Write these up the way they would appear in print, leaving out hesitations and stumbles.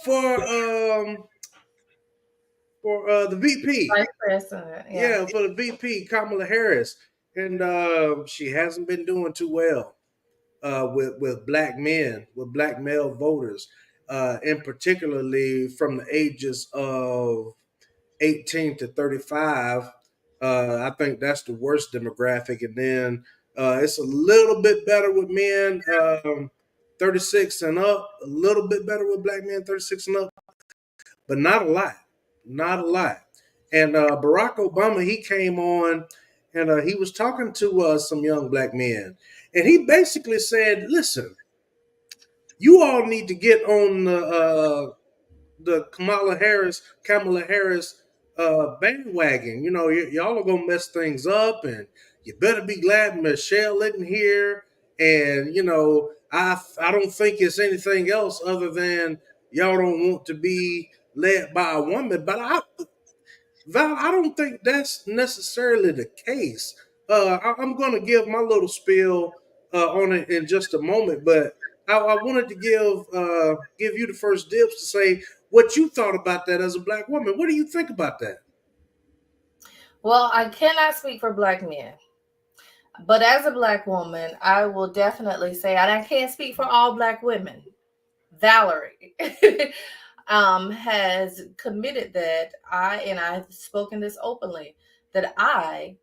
for um for the VP. Vice President, yeah. Yeah, for the VP, Kamala Harris, and she hasn't been doing too well with black men, with black male voters, and particularly from the ages of 18 to 35. I think that's the worst demographic, and then it's a little bit better with men 36 and up, a little bit better with black men 36 and up, but not a lot, not a lot. And Barack Obama, he came on and he was talking to some young black men, and he basically said, "Listen, you all need to get on the Kamala Harris bandwagon. You know, y'all are gonna mess things up, and you better be glad Michelle isn't here. And you know, I don't think it's anything else other than y'all don't want to be led by a woman. But Val, I don't think that's necessarily the case. I'm going to give my little spiel on it in just a moment, but I wanted to give you the first dibs to say what you thought about that as a black woman. What do you think about that? Well, I cannot speak for black men, but as a black woman, I will definitely say, and I can't speak for all black women. Valerie has committed that and I've spoken this openly, that I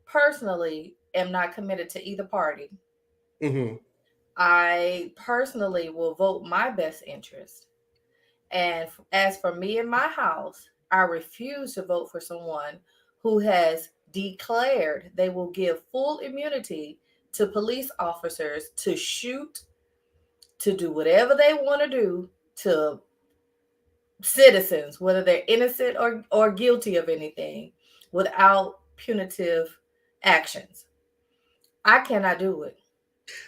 personally am not committed to either party. Mm-hmm. I personally will vote my best interest. And as for me and my house, I refuse to vote for someone who has declared they will give full immunity to police officers to shoot, to do whatever they want to do to citizens, whether they're innocent or guilty of anything, without punitive actions. I cannot do it.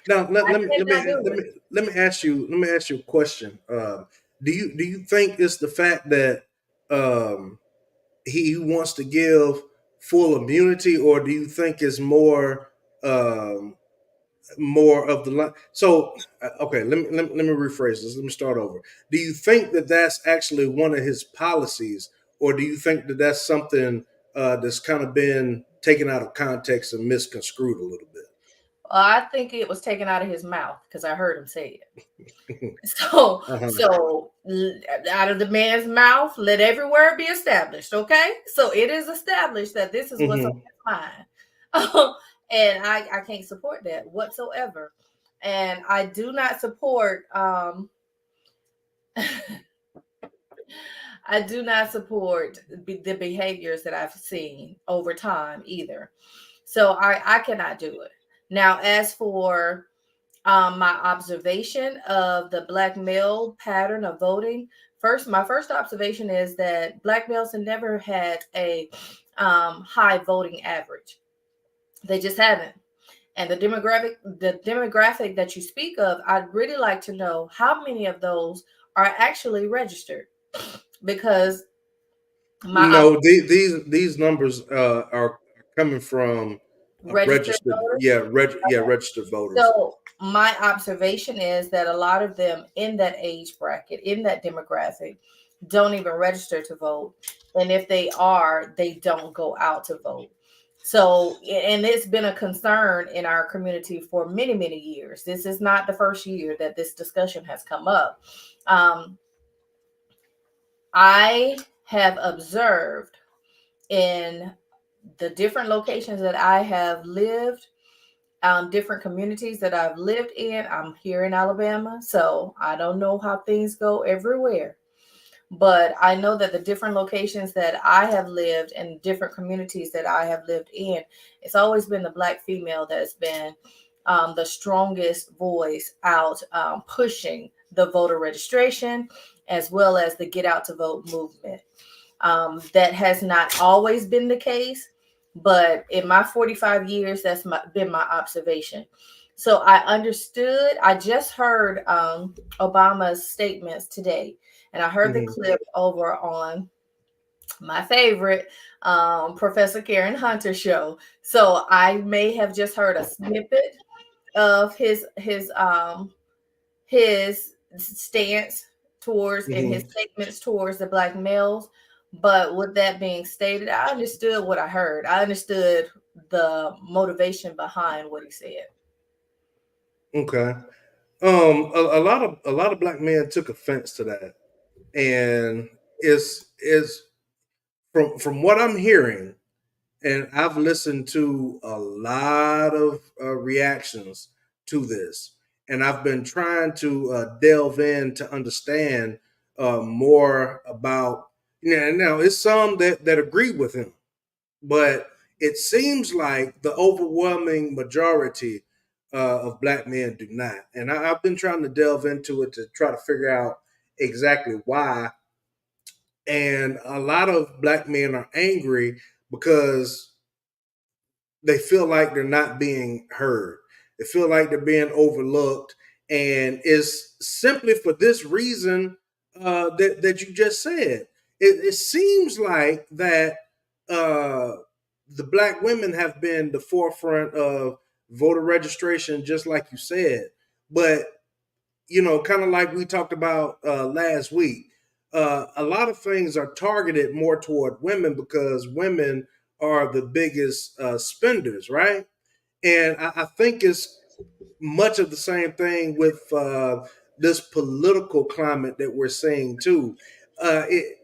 Now I cannot do it. let me ask you a question. Do you think it's the fact that um, he wants to give full immunity, or do you think it's um, more of the line? So, okay, let me rephrase this. Let me start over. Do you think that that's actually one of his policies, or do you think that that's something that's kind of been taken out of context and misconstrued a little I think it was taken out of his mouth because I heard him say it. bit? So, Uh-huh. out of the man's mouth, let every word be established. Okay, so it is established that this is what's on Hmm. his mind, and I can't support that whatsoever. And I do not support I do not support the behaviors that I've seen over time either. So I cannot do it. Now, as for my observation of the black male pattern of voting, my first observation is that black males have never had a high voting average. They just haven't. And the demographic that you speak of, I'd really like to know how many of those are actually registered, because my No, these numbers are coming from registered registered, voters. registered voters. So my observation is that a lot of them in that age bracket, in that demographic, don't even register to vote. And if they are, they don't go out to vote. So, and it's been a concern in our community for many, many years. This is not the first year that this discussion has come up. Um, I have observed in the different locations that I have lived, different communities that I've lived in. I'm here in Alabama, so I don't know how things go everywhere. But I know that the different locations that I have lived and different communities that I have lived in, it's always been the Black female that's been the strongest voice out, pushing the voter registration as well as the get out to vote movement. That has not always been the case, but in my 45 years, been my observation. So I understood. I just heard Obama's statements today, and I heard the Hmm. clip over on my favorite, Professor Karen Hunter show. So I may have just heard a snippet of his stance towards in his Hmm. statements towards the black males. But with that being stated, I understood what I heard. I understood the motivation behind what he said. Okay. A lot of black men took offense to that, and is from what I'm hearing, and I've listened to a lot of reactions to this, and I've been trying to delve in to understand more about. Now it's some that agree with him, but it seems like the overwhelming majority of black men do not. And I've been trying to delve into it to try to figure out exactly why. And a lot of black men are angry because they feel like they're not being heard. They feel like they're being overlooked, and it's simply for this reason that you just said. It seems like that the black women have been the forefront of voter registration, just like you said. But kind of like we talked about last week, a lot of things are targeted more toward women because women are the biggest spenders, right? And I think it's much of the same thing with this political climate that we're seeing too. It,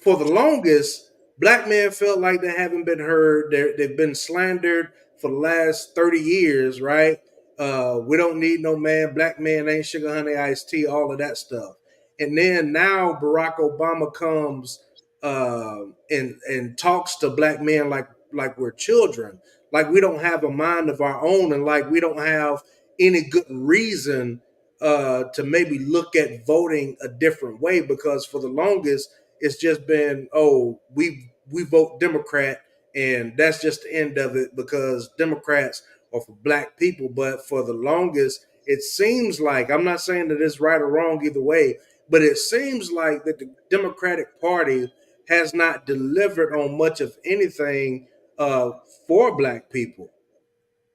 for the longest, black men felt like they haven't been heard. They've been slandered for the last 30 years, right? We don't need no man. Black man ain't sugar, honey, iced tea, all of that stuff. And then now Barack Obama comes and talks to black men like we're children, like we don't have a mind of our own, and like we don't have any good reason to maybe look at voting a different way. Because for the longest, it's just been, oh, we vote Democrat, and that's just the end of it because Democrats are for black people. But for the longest, it seems like, I'm not saying that it's right or wrong either way, but it seems like that the Democratic Party has not delivered on much of anything uh, for black people.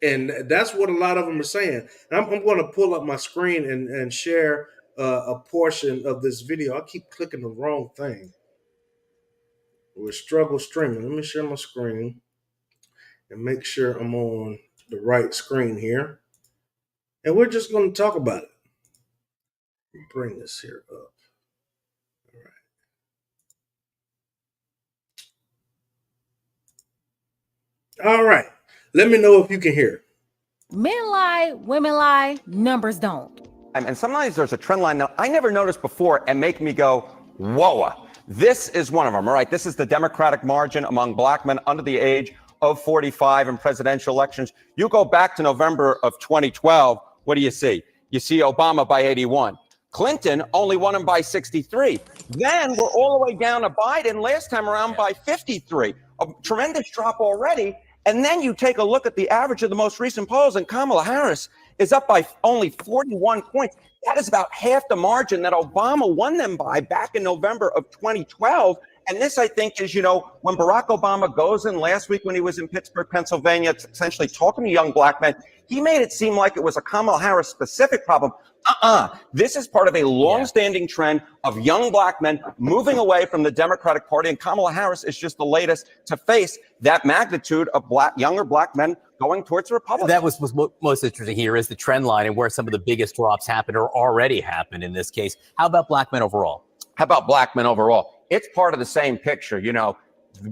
And that's what a lot of them are saying. And I'm going to pull up my screen and share a portion of this video. I keep clicking the wrong thing. With struggle streaming. Let me share my screen and make sure I'm on the right screen here. And we're just going to talk about it. Bring this here up. All right. Let me know if you can hear. Men lie, women lie, numbers don't. And sometimes there's a trend line that I never noticed before and make me go, whoa. This is one of them, all right? This is the Democratic margin among black men under the age of 45 in presidential elections. You go back to November of 2012, what do you see? You see Obama by 81. Clinton only won him by 63. Then we're all the way down to Biden last time around by 53. A tremendous drop already. And then you take a look at the average of the most recent polls, and Kamala Harris is up by only 41 points. That is about half the margin that Obama won them by back in November of 2012. And this, I think, is, when Barack Obama goes in last week when he was in Pittsburgh, Pennsylvania, essentially talking to young black men, he made it seem like it was a Kamala Harris specific problem. This is part of a long-standing trend of young black men moving away from the Democratic Party, and Kamala Harris is just the latest to face that magnitude of younger black men going towards the Republicans. That was most interesting here is the trend line and where some of the biggest drops happened or already happened in this case. How about black men overall? How about black men overall? It's part of the same picture.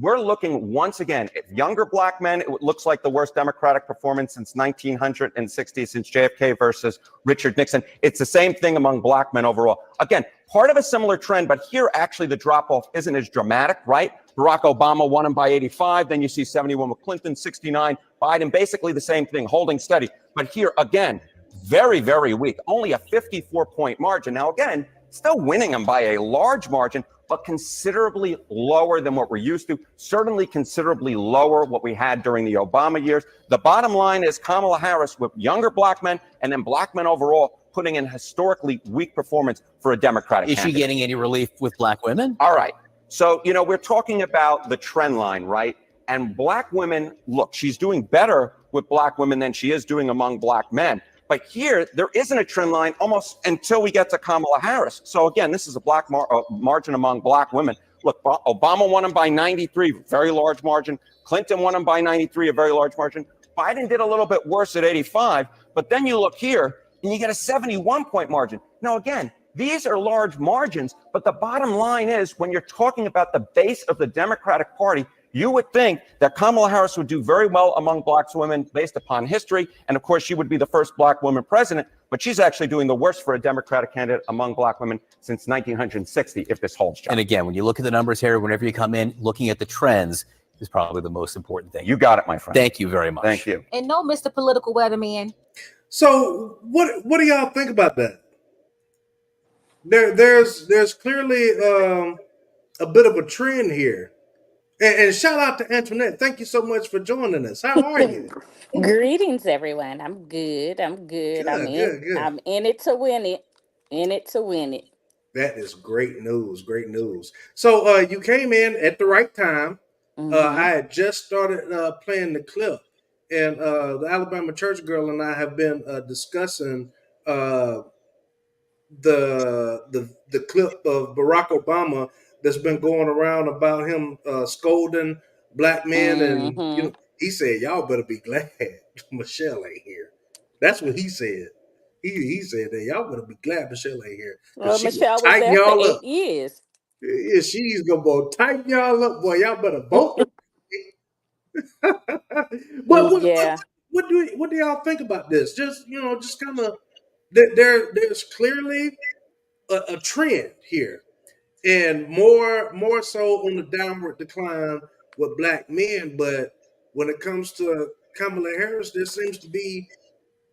We're looking once again at younger black men. It looks like the worst Democratic performance since 1960, since JFK versus Richard Nixon. It's the same thing among black men overall. Again, part of a similar trend, but here actually the drop off isn't as dramatic, right? Barack Obama won him by 85. Then you see 71 with Clinton, 69. Biden, basically the same thing, holding steady. But here again, very, very weak, only a 54-point margin. Now, again, still winning him by a large margin, but considerably lower than what we're used to, certainly considerably lower what we had during the Obama years. The bottom line is Kamala Harris with younger black men and then black men overall putting in historically weak performance for a Democratic candidate. Is she getting any relief with black women? All right. So, we're talking about the trend line, right? And black women, look, she's doing better with black women than she is doing among black men. But here, there isn't a trend line almost until we get to Kamala Harris. So again, this is a black margin among black women. Look, Obama won him by 93, very large margin. Clinton won him by 93, a very large margin. Biden did a little bit worse at 85. But then you look here, and you get a 71-point margin. Now, again, these are large margins, but the bottom line is when you're talking about the base of the Democratic Party, you would think that Kamala Harris would do very well among black women based upon history. And of course, she would be the first black woman president, but she's actually doing the worst for a Democratic candidate among black women since 1960, if this holds, John. And again, when you look at the numbers here, whenever you come in, looking at the trends is probably the most important thing. You got it, my friend. Thank you very much. Thank you. And no, Mr. Political Weatherman. So what do y'all think about that? There's clearly a bit of a trend here. And shout out to Antoinette. Thank you so much for joining us. How are you? Greetings, everyone. I'm good. I'm good. Good. I'm in it to win it. In it to win it. That is great news. Great news. So you came in at the right time. I had just started playing the clip, and the Alabama church girl and I have been discussing the clip of Barack Obama that's been going around about him scolding black men, and he said, "Y'all better be glad Michelle ain't here." That's what he said. He said that y'all better be glad Michelle ain't here. Well, She Michelle was tighten there for y'all 8 up. years. Yeah, she's gonna tighten y'all up, boy. Y'all better vote. But Yeah. what do y'all think about this? Just just kind of there's clearly a trend here, and more so on the downward decline with black men. But when it comes to Kamala Harris, there seems to be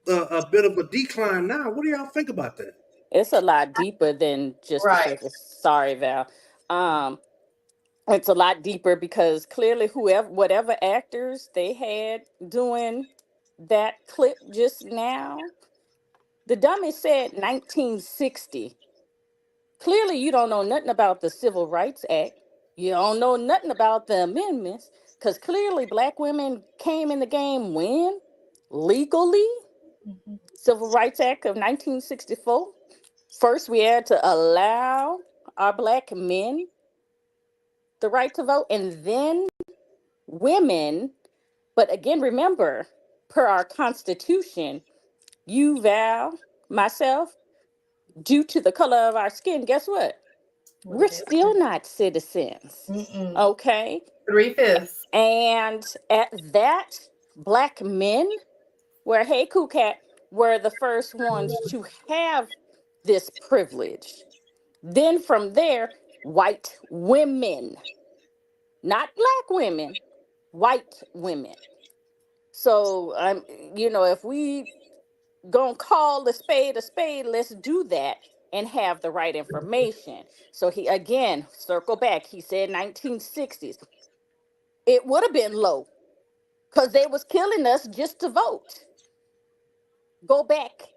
a bit of a decline now. What do y'all think about that? It's a lot deeper than just the Right. surface. Sorry, Val. It's a lot deeper because clearly whatever actors they had doing that clip just now, the dummy said 1960. Clearly, you don't know nothing about the Civil Rights Act. You don't know nothing about the amendments because clearly black women came in the game when? Legally? Mhm. Civil Rights Act of 1964. First, we had to allow our black men the right to vote, and then women. But again, remember, per our Constitution, you, Val, myself, due to the color of our skin, guess what? What We're it is. still not citizens. Mm-mm. Okay. 3/5. And at that, black men were, hey, Cool Cat, were the first ones to have this privilege. Then from there, white women, not black women, white women. So if we gonna call a spade, let's do that and have the right information. So he again circle back. He said 1960s. It would have been low because they was killing us just to vote. Go back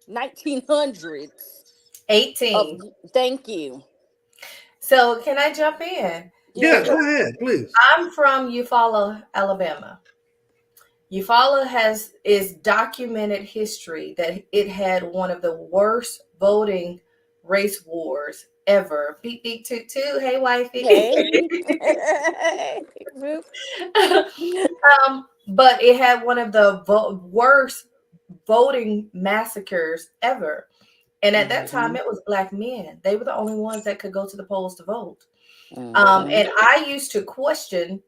1900s. 18. Thank you. So can I jump in? Yeah, Yeah. go ahead, please. I'm from Eufaula, Alabama. Eufaula is documented history that it had one of the worst voting race wars ever. Beep beep toot toot. Hey wifey. Hey. But it had one of the worst voting massacres ever. And at that time, it was black men. They were the only ones that could go to the polls to vote. And I used to question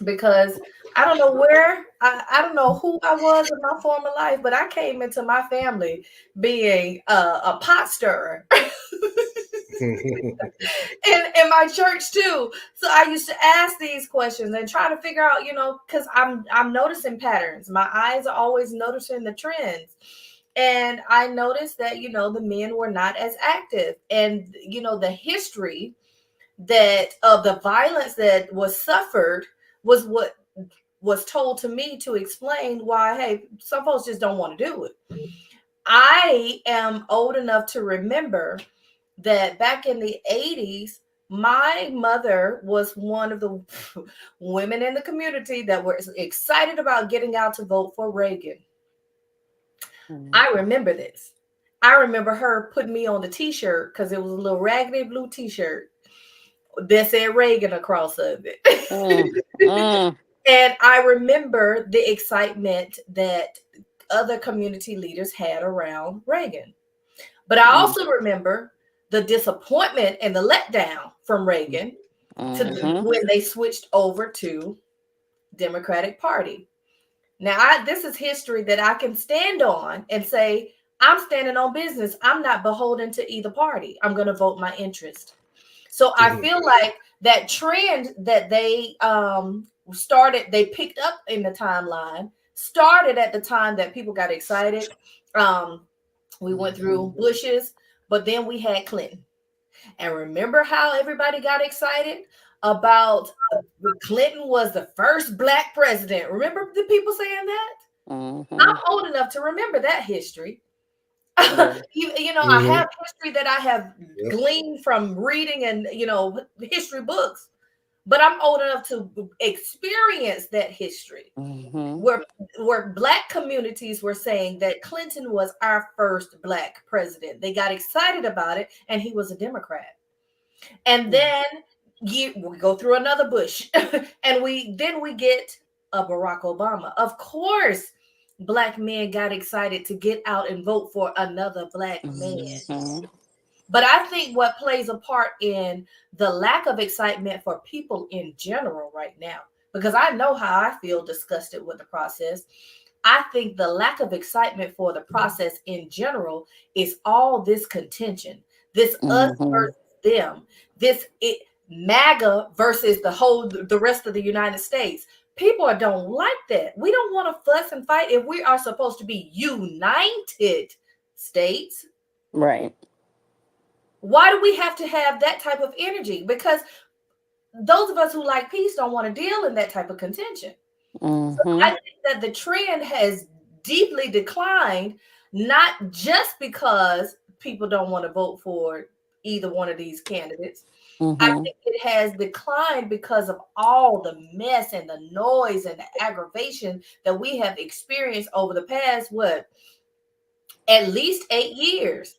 because I don't know where, I don't know who I was in my former life, but I came into my family being a pot stirrer. in my church too. So I used to ask these questions and try to figure out, because I'm noticing patterns. My eyes are always noticing the trends. And I noticed that, the men were not as active. And, the history that of the violence that was suffered was what was told to me to explain why, hey, some folks just don't want to do it. I am old enough to remember that back in the 80s, my mother was one of the women in the community that were excited about getting out to vote for Reagan. I remember this. I remember her putting me on the t-shirt because it was a little raggedy blue t-shirt that said Reagan across of it. And I remember the excitement that other community leaders had around Reagan. But I also remember the disappointment and the letdown from Reagan when they switched over to Democratic Party. Now, this is history that I can stand on and say, I'm standing on business. I'm not beholden to either party. I'm going to vote my interest. So I feel like that trend that they they picked up in the timeline, started at the time that people got excited. We went through Bush's, but then we had Clinton. And remember how everybody got excited about Clinton was the first Black president? Remember the people saying that? I'm old enough to remember that history. I have history that I have gleaned from reading and history books, but I'm old enough to experience that history where Black communities were saying that Clinton was our first Black president. They got excited about it, and he was a Democrat. And then we go through another Bush, and we get a Barack Obama. Of course, Black men got excited to get out and vote for another Black man. But I think what plays a part in the lack of excitement for people in general right now, because I know how I feel disgusted with the process. I think the lack of excitement for the process in general is all this contention, this us versus them, MAGA versus the rest of the United States. People don't like that. We don't want to fuss and fight if we are supposed to be united states. Right. Why do we have to have that type of energy? Because those of us who like peace don't want to deal in that type of contention. So I think that the trend has deeply declined, not just because people don't want to vote for either one of these candidates. I think it has declined because of all the mess and the noise and the aggravation that we have experienced over the past, at least 8 years.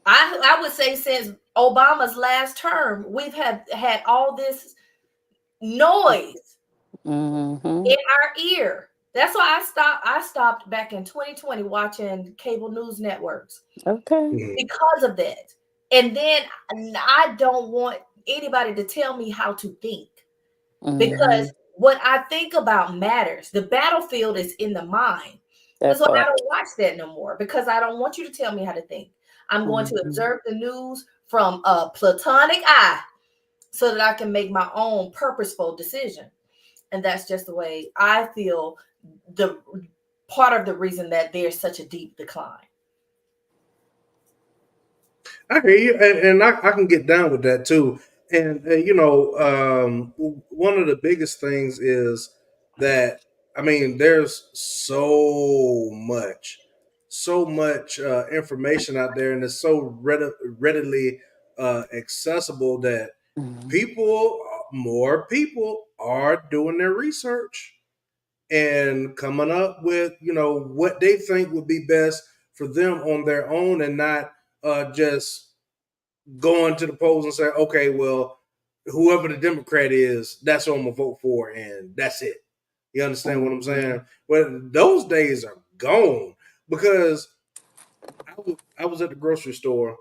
I would say since Obama's last term, we've had all this noise in our ear. That's why I stopped back in 2020 watching cable news networks. Because of that. And then I don't want anybody to tell me how to think. Because what I think about matters. The battlefield is in the mind. And so I don't watch that no more because I don't want you to tell me how to think. I'm going to observe the news from a platonic eye so that I can make my own purposeful decision. And that's just the way I feel the part of the reason that there's such a deep decline. I hear you, and I can get down with that too. And one of the biggest things is that there's so much information out there, and it's so readily accessible that more people are doing their research and coming up with what they think would be best for them on their own, and not just going to the polls and say, okay, well, whoever the Democrat is, that's who I'm gonna vote for, and that's it. You understand what I'm saying? Well, those days are gone, because I was at the grocery store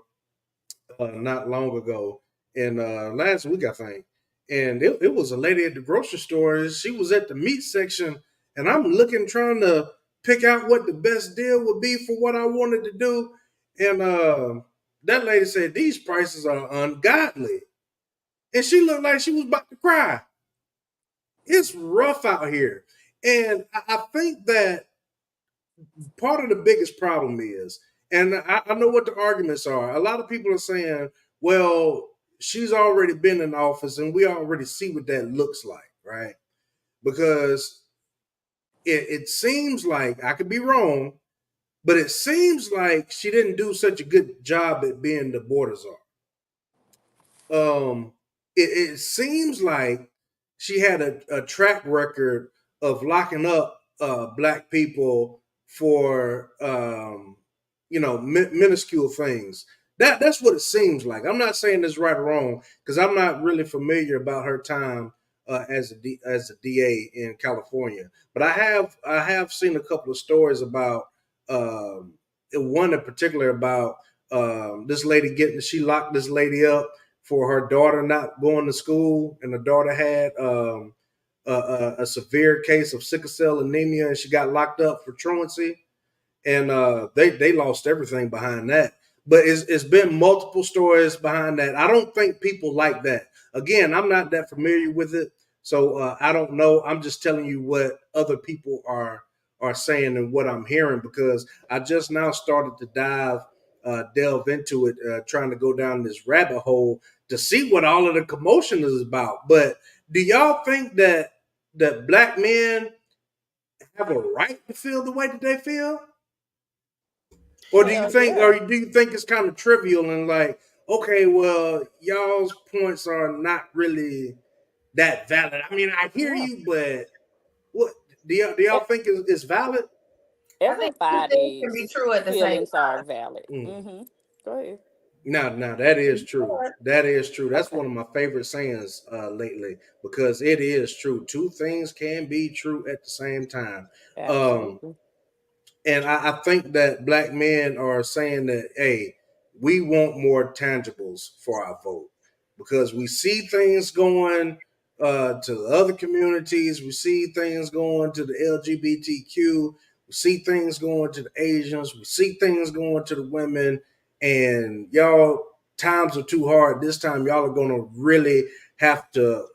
not long ago, and last week I think, and it was a lady at the grocery store, and she was at the meat section, and I'm looking, trying to pick out what the best deal would be for what I wanted to do, and that lady said these prices are ungodly, and she looked like she was about to cry. It's rough out here, and I think that part of the biggest problem is, and I know what the arguments are. A lot of people are saying, well, she's already been in office and we already see what that looks like, right? Because it seems like, I could be wrong, but it seems like she didn't do such a good job at being the border czar. It seems like she had a track record of locking up Black people for minuscule things. That's what it seems like. I'm not saying this right or wrong because I'm not really familiar about her time as a DA in California, but I have seen a couple of stories about one in particular about this lady getting she locked this lady up for her daughter not going to school, and the daughter had a severe case of sickle cell anemia, and she got locked up for truancy, and they lost everything behind that. But it's been multiple stories behind that. I don't think people like that. Again, I'm not that familiar with it, so I don't know. I'm just telling you what other people are saying and what I'm hearing because I just now started to delve into it, trying to go down this rabbit hole to see what all of the commotion is about. But do y'all think that black men have a right to feel the way that they feel? Or do you Hell think, yeah. or do you think it's kind of trivial and like, okay, well, y'all's points are not really that valid? I mean, I hear No. you, but what do y'all E- think is valid? I think two things can be Everybody's true at the same feelings are time. valid. Mm. Mm-hmm. Go ahead. Now that is true. But That is true. That's Okay. one of my favorite sayings lately because it is true. Two things can be true at the same time. Um, Absolutely. and I think that black men are saying that, hey, we want more tangibles for our vote because we see things going to the other communities, we see things going to the LGBTQ, we see things going to the Asians, we see things going to the women, and y'all times are too hard. This time, y'all are going to really have to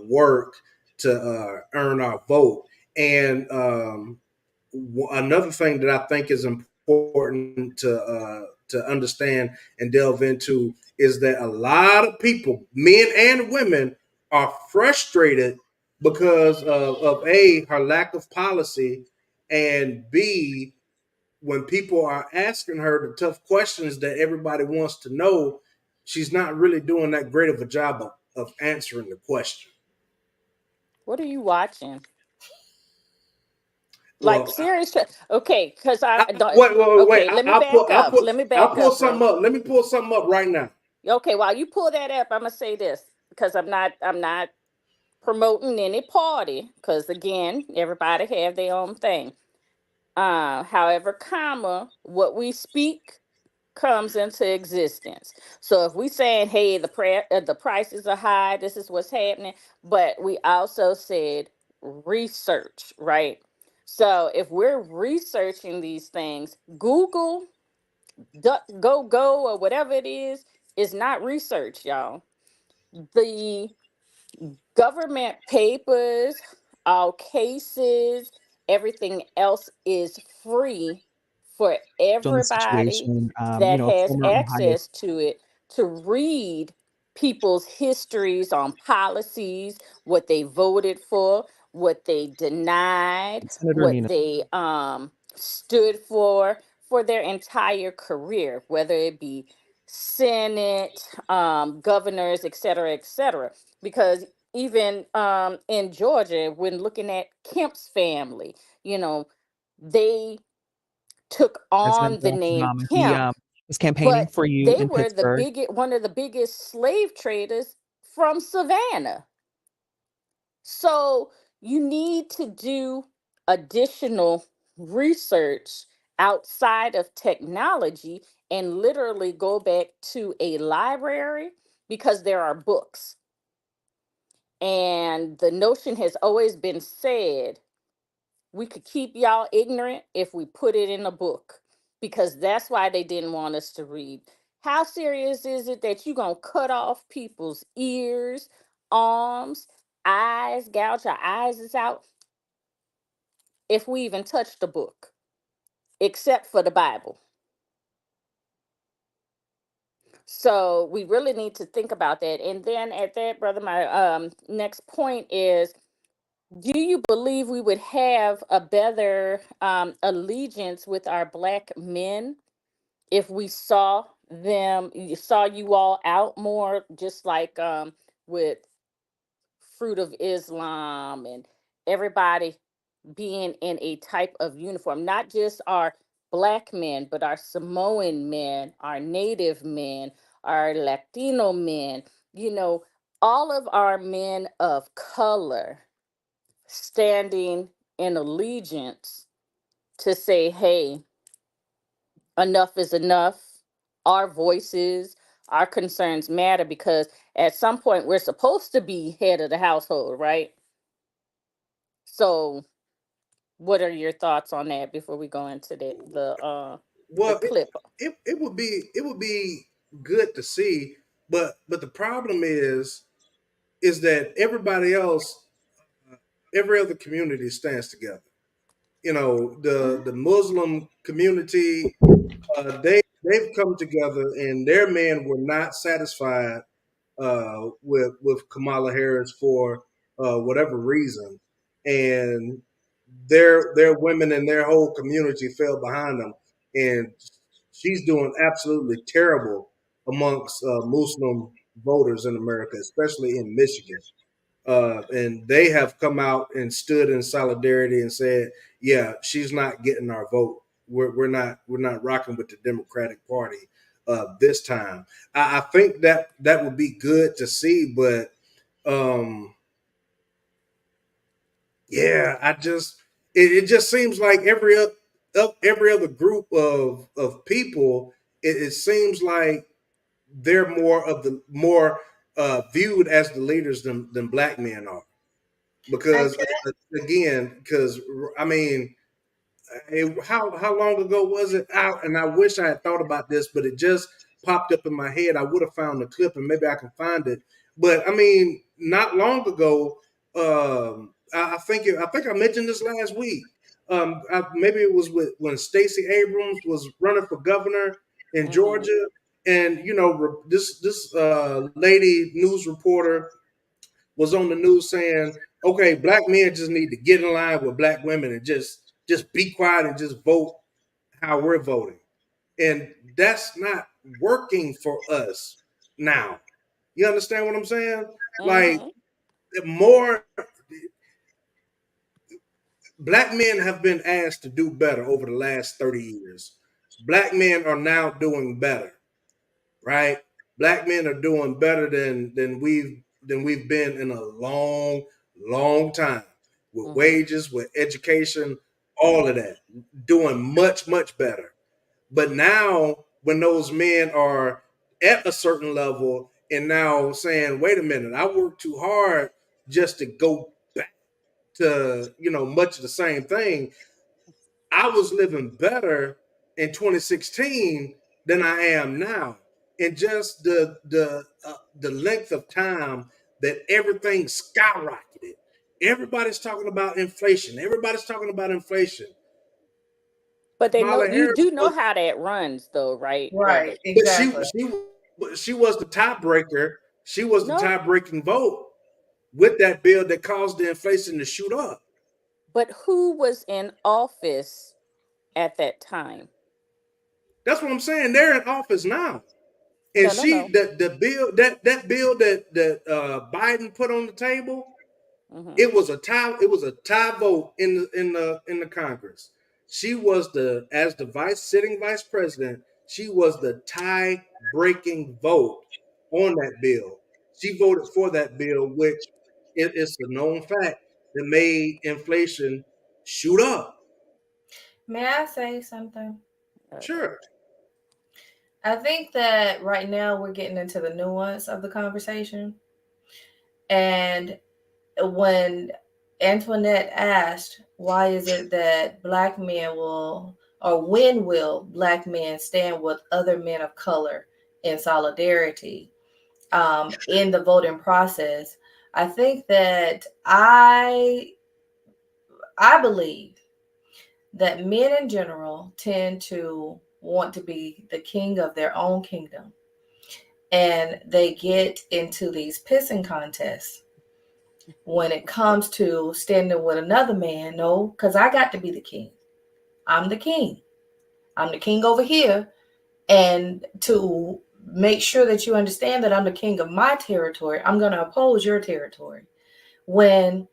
work to earn our vote. And another thing that I think is important to understand and delve into is that a lot of people, men and women, are frustrated because of a her lack of policy, and b when people are asking her the tough questions that everybody wants to know, she's not really doing that great of a job of answering the question. What are you watching? Like Well, serious? Okay, because I I, don't. wait. Okay, let me I'll back put. I'll up. put. Let me I'll back pull up, bro. something up. Let me pull something up right now. Okay, while you pull that up, I'm gonna say this because I'm not promoting any party because again, everybody have their own thing. However, comma, what we speak comes into existence. So if we saying, hey, the prices are high, this is what's happening, but we also said research, right? So if we're researching these things, Google, Go, or whatever it is not research, y'all. The government papers, all cases, everything else is free for On the everybody situation, that has former Ohio access to it to read people's histories on policies, what they voted for, what they denied, Senator what Nina, they stood for their entire career, whether it be Senate, governors, et cetera. Because even in Georgia, when looking at Kemp's family, you know, they took President on the Barack name Obama, he Kemp, was campaigning but for you they in were Pittsburgh. one of the biggest slave traders from Savannah. So you need to do additional research outside of technology and literally go back to a library because there are books. And the notion has always been said we could keep y'all ignorant if we put it in a book because that's why they didn't want us to read. How serious is it that you going to cut off people's ears, arms, eyes, gouge our eyes is out if we even touch the book, except for the Bible? So we really need to think about that. And then at that, brother, my next point is, do you believe we would have a better allegiance with our black men if we saw you all out more, just like with Fruit of Islam and everybody? being in a type of uniform, not just our Black men, but our Samoan men, our Native men, our Latino men, you know, all of our men of color standing in allegiance to say, hey, enough is enough. Our voices, our concerns matter, because at some point we're supposed to be head of the household, right? So, what are your thoughts on that before we go into the Well, clip? it would be good to see, but the problem is that everybody else, every other community stands together. You know, the Muslim community, they've come together, and their men were not satisfied with Kamala Harris for whatever reason, and their women and their whole community fell behind them, and she's doing absolutely terrible amongst Muslim voters in America, especially in Michigan. And they have come out and stood in solidarity and said, "Yeah, she's not getting our vote. We're not rocking with the Democratic Party this time." I think that would be good to see, but um, yeah, it just seems like every other group of people, it seems like they're more viewed as the leaders than black men are. I Because again, because I mean, how long ago was it out? And I wish I had thought about this, but it just popped up in my head. I would have found the clip, and maybe I can find it. But I mean, not long ago, I think I mentioned this last week. Maybe it was when Stacey Abrams was running for governor in Mm-hmm. Georgia, and this lady news reporter was on the news saying, "Okay, black men just need to get in line with black women and just be quiet and just vote how we're voting." And that's not working for us now. You understand what I'm saying? Like, Mm-hmm. more black men have been asked to do better over the last 30 years. Black men are now doing better, right? Black men are doing better than we've been in a long time, with Mm-hmm. wages, with education, all of that, doing much better. But now, when those men are at a certain level and now saying, "Wait a minute, I worked too hard just to go back to much of the same thing. I was living better in 2016 than I am now." And just the length of time that everything skyrocketed. Everybody's talking about inflation. Everybody's talking about inflation. But they know, Kamala you Harris do know was, how that runs, though, right, brother? right, but exactly. she was the tiebreaker. She was the No, tie-breaking vote with that bill that caused the inflation to shoot up. but who was in office at that time? That's what I'm saying. They're in office now. And No, no, she no. the bill that bill that Biden put on the table, Mm-hmm. it was a tie vote in the Congress. She was the as the sitting vice president, she was the tie breaking vote on that bill. She voted for that bill, which is a known fact that made inflation shoot up. May I say something? Uh, Sure. I think that right now we're getting into the nuance of the conversation. And when Antoinette asked, why is it that black men will, or when will black men stand with other men of color in solidarity in the voting process? I think that I believe that men in general tend to want to be the king of their own kingdom, and they get into these pissing contests when it comes to standing with another man. No, because I got to be the king. I'm the king. I'm the king over here. And to make sure that you understand that I'm the king of my territory, I'm going to oppose your territory. When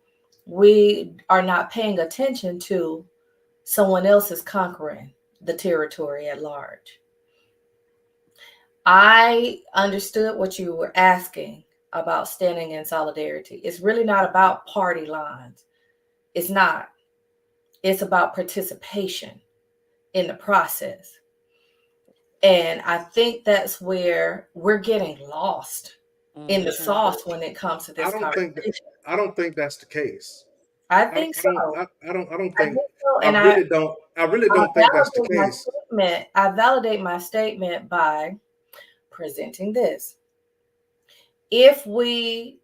we are not paying attention to someone else is conquering the territory at large. I understood what you were asking about standing in solidarity. It's really not about party lines. It's not. It's about participation in the process. And I think that's where we're getting lost in the Mhm. sauce when it comes to I this don't think that conversation. I don't think that's the case. I I, think I don't so. I don't I think think so. I And really don't I really I don't think that's the validate my case. statement. I validate my statement by presenting this. If we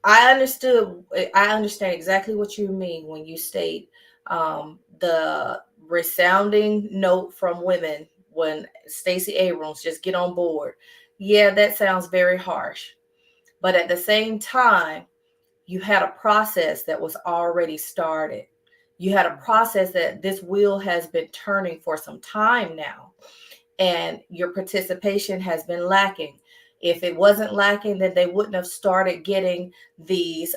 I understood. I understand exactly what you mean when you state the resounding note from women when Stacey Abrams just get on board. Yeah, that sounds very harsh. But at the same time, you had a process that was already started. You had a process that this wheel has been turning for some time now, and your participation has been lacking. If it wasn't lacking, then they wouldn't have started getting these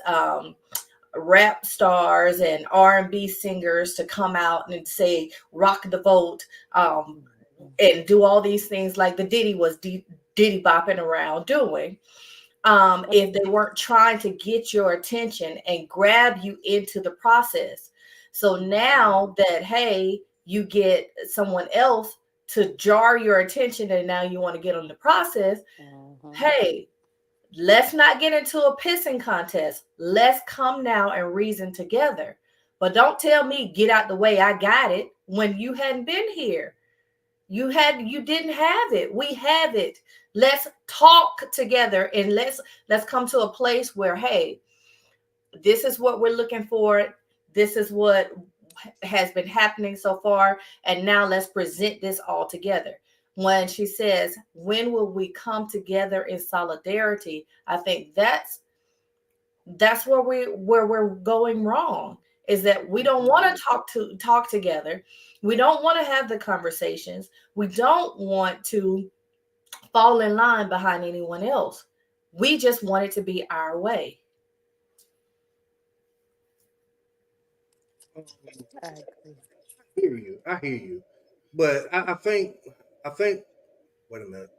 rap stars and R&B singers to come out and say "rock the vote" and do all these things like the Diddy was Diddy bopping around doing. If they weren't trying to get your attention and grab you into the process. So now that, hey, you get someone else to jar your attention and now you want to get on the process, Mhm. hey, let's not get into a pissing contest. Let's come now and reason together. But don't tell me get out the way, I got it, when you hadn't been here. You didn't have it. We have it. Let's talk together and let's come to a place where, hey, this is what we're looking for. This is what has been happening so far, and now let's present this all together. When she says, when will we come together in solidarity, I think that's where we're going wrong, is that we don't want to talk together. We don't want to have the conversations. We don't want to fall in line behind anyone else. We just want it to be our way. Um, I agree. I hear you, but I think. Wait a minute,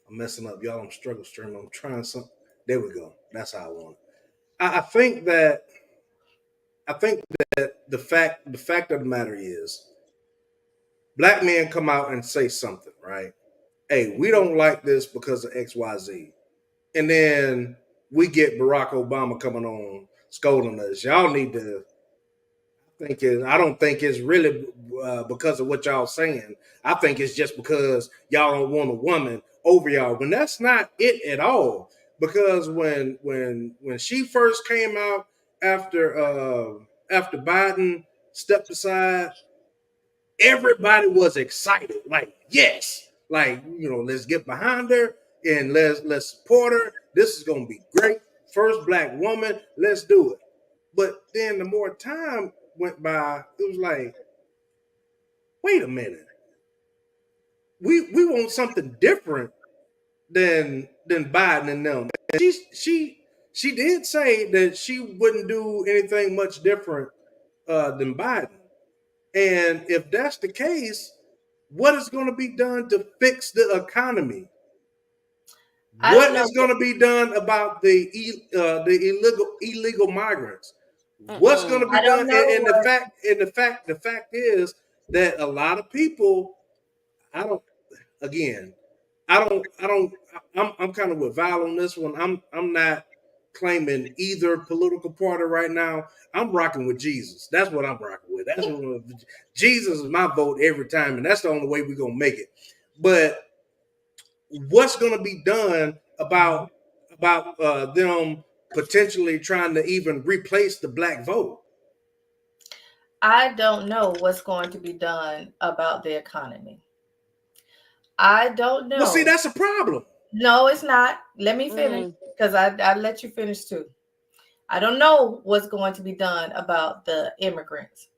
I'm messing up, y'all. I'm struggle streaming. I'm trying something. There we go. That's how I want it. I think that the fact of the matter is, black men come out and say something, right? Hey, we don't like this because of XYZ. And then we get Barack Obama coming on scolding us. Y'all need to I don't think it's really because of what y'all saying. I think it's just because y'all don't want a woman over y'all. When that's not it at all. Because when she first came out after Biden stepped aside, everybody was excited. Like, yes, like, let's get behind her and let's support her. This is gonna be great. First black woman, let's do it. But then the more time went by, it was like, wait a minute, we want something different than Biden and them. And she did say that she wouldn't do anything much different than Biden. And if that's the case, what is going to be done to fix the economy? I don't What know. is going to be done about the illegal migrants? What's going to Mm-mm. be I don't done? know what. The fact is that a lot of people, I don't again, I don't I'm kind of with Val on this one. I'm not claiming either political party right now. I'm rocking with Jesus. That's what I'm rocking with. Jesus is my vote every time, and that's the only way we're gonna make it. But what's going to be done about them potentially trying to even replace the black vote? I don't know what's going to be done about the economy. I don't Well, see, know. that's a problem. No, it's not. Let me finish Mm. because I let you finish too. I don't know what's going to be done about the immigrants.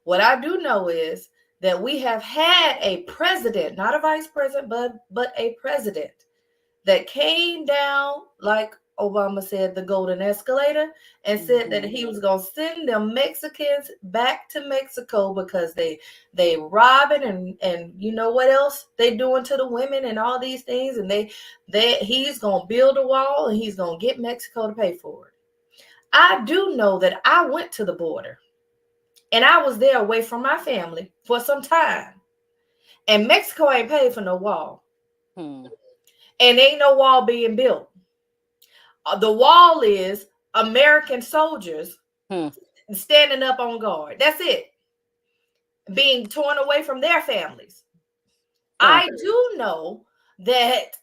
What I do know is that we have had a president, not a vice president, but a president that came down like Obama said the golden escalator and said that he was going to send them Mexicans back to Mexico because they robbing and you know what else they doing to the women and all these things, and he's going to build a wall and he's going to get Mexico to pay for it. I do know that I went to the border and I was there away from my family for some time, and Mexico ain't paid for no wall. And ain't no wall being built. The wall is American soldiers standing up on guard. That's it. Being torn away from their families. I do know that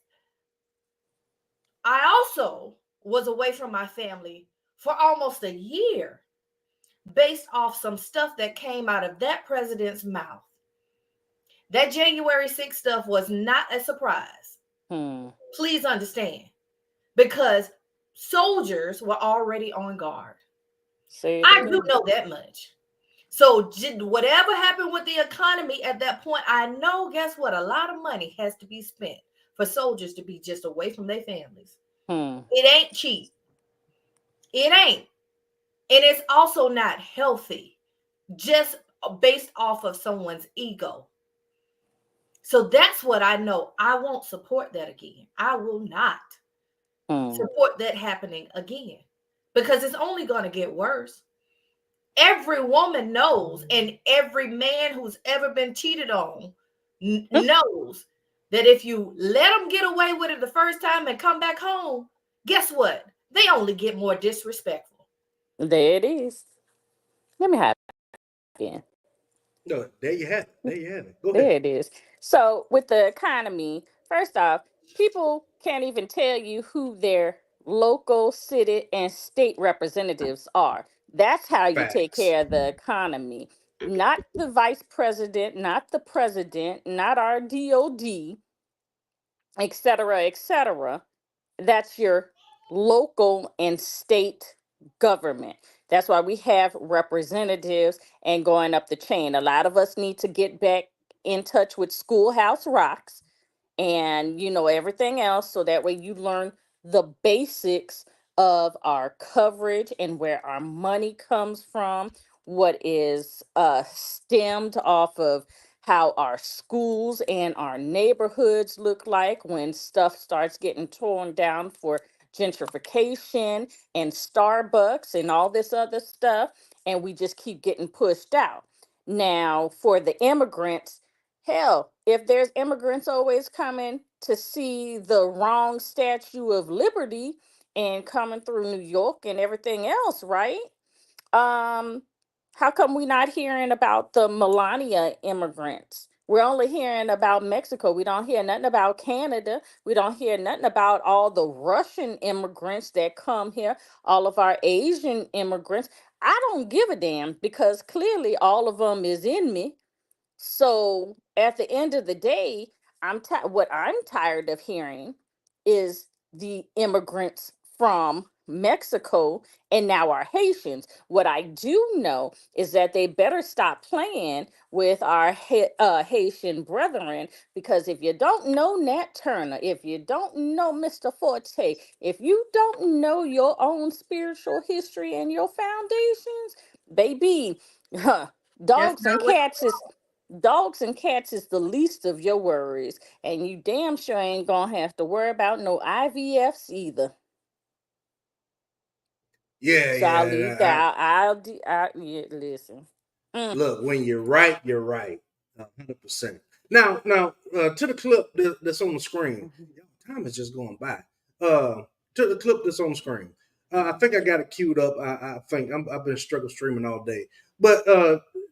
I also was away from my family for almost a year based off some stuff that came out of that president's mouth. That January 6th stuff was not a surprise. Please understand. Because soldiers were already on guard. I do know that much. So whatever happened with the economy at that point, I know, guess what? A lot of money has to be spent for soldiers to be just away from their families. It ain't cheap. It ain't. And it's also not healthy, just based off of someone's ego. So that's what I know. I won't support that again. I will not support that happening again, because it's only going to get worse. Every woman knows, and every man who's ever been cheated on knows that if you let them get away with it the first time and come back home, guess what? They only get more disrespectful. There it is. Let me have it again. No, there you have it. There you have it. Go There ahead. it is. So with the economy, first off, people can't even tell you who their local, city, and state representatives are. That's how you take Facts. care of the economy. Not the vice president, not the president, not our DOD, et cetera, et cetera. That's your local and state government. That's why we have representatives and going up the chain. A lot of us need to get back in touch with Schoolhouse Rocks and everything else, so that way you learn the basics of our coverage and where our money comes from, what is stemmed off of how our schools and our neighborhoods look like when stuff starts getting torn down for gentrification and Starbucks and all this other stuff, and we just keep getting pushed out. Now, for the immigrants, hell, if there's immigrants always coming to see the wrong Statue of Liberty and coming through New York and everything else, right? How come we not hearing about the Melania immigrants? We're only hearing about Mexico. We don't hear nothing about Canada. We don't hear nothing about all the Russian immigrants that come here, all of our Asian immigrants. I don't give a damn, because clearly all of them is in me. So at the end of the day, what I'm tired of hearing is the immigrants from Mexico and now our Haitians. What I do know is that they better stop playing with our Haitian brethren, because if you don't know Nat Turner, if you don't know Mr. Forte, if you don't know your own spiritual history and your foundations, baby, That's dogs and not what cats is dogs and cats is the least of your worries, and you damn sure ain't gonna have to worry about no IVFs either. Yeah, So I'll yeah. leave that. Yeah, listen. Look, when you're right, you're right. 100%. Now, to the clip that's on the screen. Time is just going by. To the clip that's on the screen. I think I got it queued up. I think I've been struggle streaming all day. But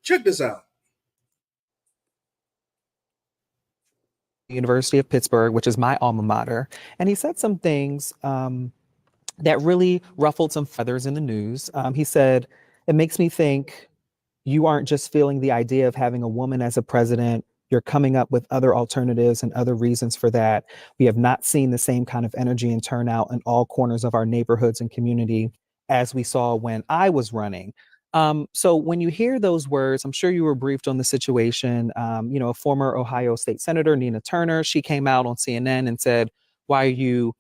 check this out. University of Pittsburgh, which is my alma mater, and he said some things that really ruffled some feathers in the news. He said, "It makes me think you aren't just feeling the idea of having a woman as a president. You're coming up with other alternatives and other reasons for that. We have not seen the same kind of energy and turnout in all corners of our neighborhoods and community as we saw when I was running." So when you hear those words, I'm sure you were briefed on the situation. Former Ohio State Senator Nina Turner, she came out on CNN and said, "Why are you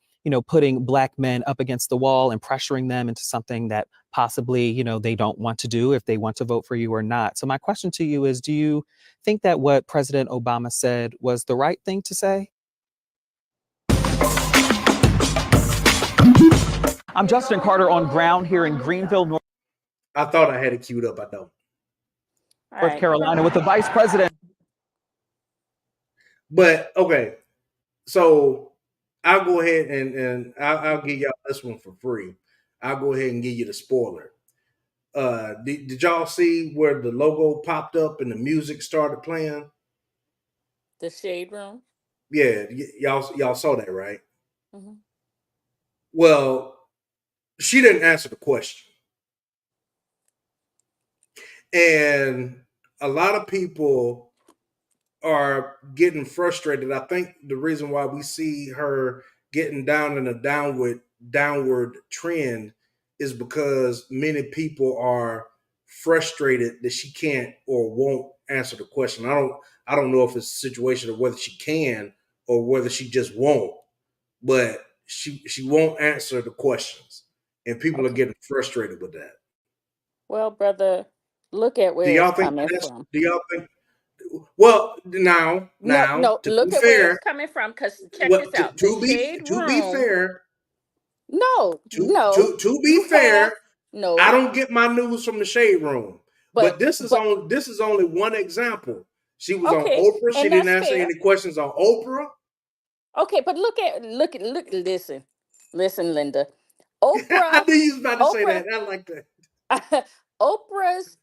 putting Black men up against the wall and pressuring them into something that possibly, they don't want to do if they want to vote for you or not. So my question to you is, do you think that what President Obama said was the right thing to say? I'm Justin Carter on ground here in Greenville, North I thought I had it queued up. I don't. All right. Carolina, with the vice president. But okay, so I'll go ahead and I'll give y'all this one for free. I'll go ahead and give you the spoiler. Did y'all see where the logo popped up and the music started playing? The Shade Room. Yeah, y'all saw that, right? Mm-hmm. Well, she didn't answer the question. And a lot of people are getting frustrated. I think the reason why we see her getting down in a downward trend is because many people are frustrated that she can't or won't answer the question. I don't know if it's a situation of whether she can or whether she just won't, but she won't answer the questions, and people are Okay. getting frustrated with that. Well, brother, look at Do where it's y'all think coming that's? from. Do y'all think? Well, No, now no, to look be at where it's fair, coming from. Because check well, this out. The Shade to be Room. fair, No, no. to be You have fair, I no, don't get my news from the shade room. But but this is only one example. She was on okay, Oprah. She and didn't that's answer fair. any questions on Oprah. Okay, but listen, Linda. I Oprah, knew you was about to say Oprah, that. I like that. Oprah's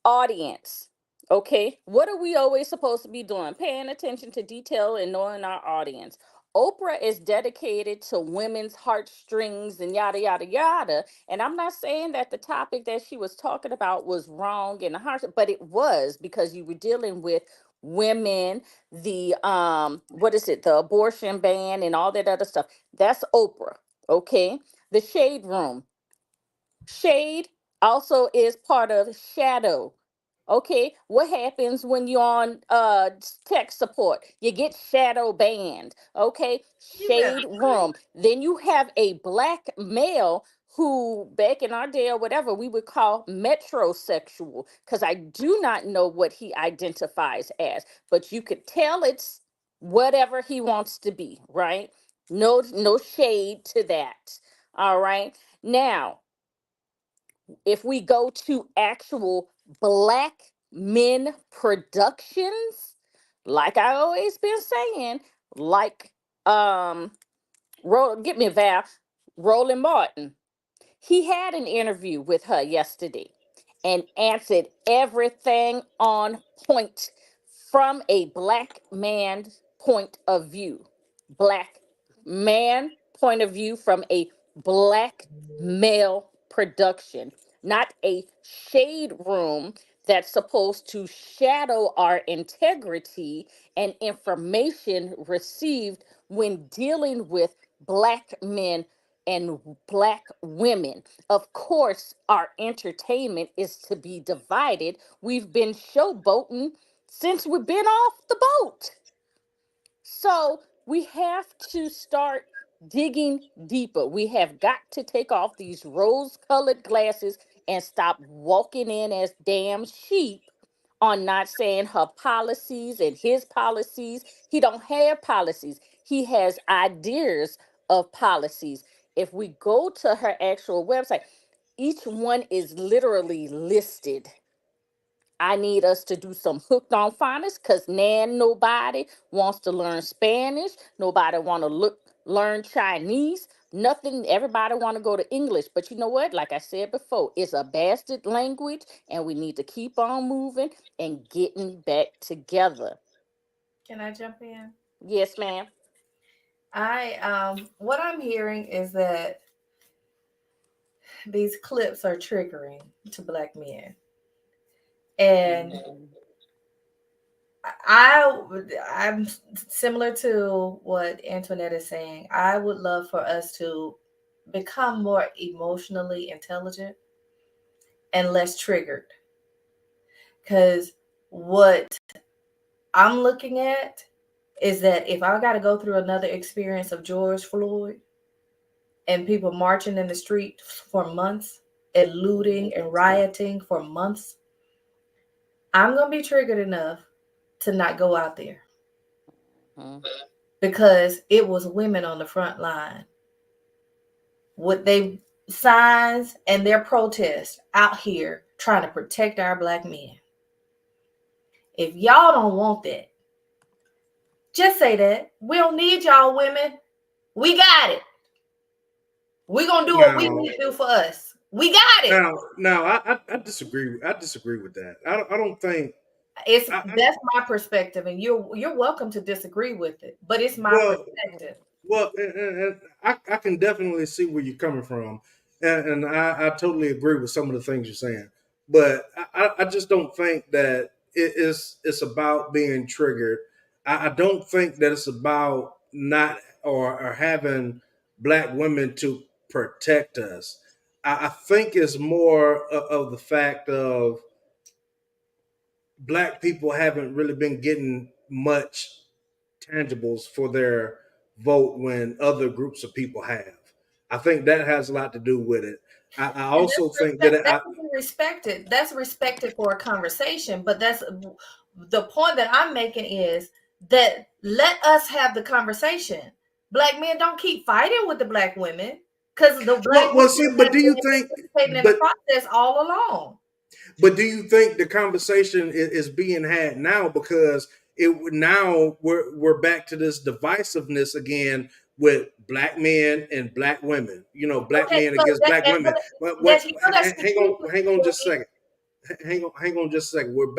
audience. Okay, what are we always supposed to be doing? Paying attention to detail and knowing our audience. Oprah is dedicated to women's heartstrings and yada yada yada. And I'm not saying that the topic that she was talking about was wrong and harsh, but it was, because you were dealing with women, the what is it, the abortion ban and all that other stuff. That's Oprah. Okay, the Shade Room. Shade also is part of Shadow. Okay, what happens when you're on tech support? You get shadow banned. Okay, You better Shade Room. Then you have a black male who, back in our day or whatever, we would call metrosexual, because I do not know what he identifies as, but you could tell it's whatever he wants to be, right? No shade to that. All right. Now, if we go to actual black men productions, like I always been saying, like get me a Val, Roland Martin. He had an interview with her yesterday and answered everything on point from a black man's point of view. Black man point of view from a black male production, not a shade room that's supposed to shadow our integrity and information received when dealing with black men and black women. Of course, our entertainment is to be divided. We've been showboating since we've been off the boat. So we have to start digging deeper. We have got to take off these rose colored glasses and stop walking in as damn sheep on not saying her policies and his policies. He don't have policies. He has ideas of policies. If we go to her actual website, each one is literally listed. I need us to do some hooked on phonics, because nobody wants to learn Spanish. Nobody want to learn Chinese. Nothing. Everybody want to go to English. But you know what? Like I said before, it's a bastard language, and we need to keep on moving and getting back together. Can I jump in? Yes, ma'am. I what I'm hearing is that these clips are triggering to black men. And Mhm. I'm similar to what Antoinette is saying. I would love for us to become more emotionally intelligent and less triggered. Because what I'm looking at is that if I got to go through another experience of George Floyd, and people marching in the street for months and looting and rioting for months, I'm going to be triggered enough to not go out there because it was women on the front line with their signs and their protests out here trying to protect our Black men. If y'all don't want that, just say that. We don't need y'all women. We got it. We're going to do what we need to do for us. We got it. Now, I disagree. I disagree with that. I don't think That's my perspective, and you're welcome to disagree with it, but it's my perspective. Well, and I can definitely see where you're coming from, and I totally agree with some of the things you're saying. But I just don't think that it's about being triggered. I don't think that it's about not or having Black women to protect us. I think it's more of the fact of Black people haven't really been getting much tangibles for their vote when other groups of people have. I think that has a lot to do with it. I also think that that's respected. That's respected for a conversation, but that's the point that I'm making is that let us have the conversation. Black men don't keep fighting with the Black women because the Black well, see, but do you think participating in the process all along? But do you think the conversation is being had now because now we're back to this divisiveness again with Black men and Black women? You know, Black men against Black women. But hang on just a second. Hang on just a second. We're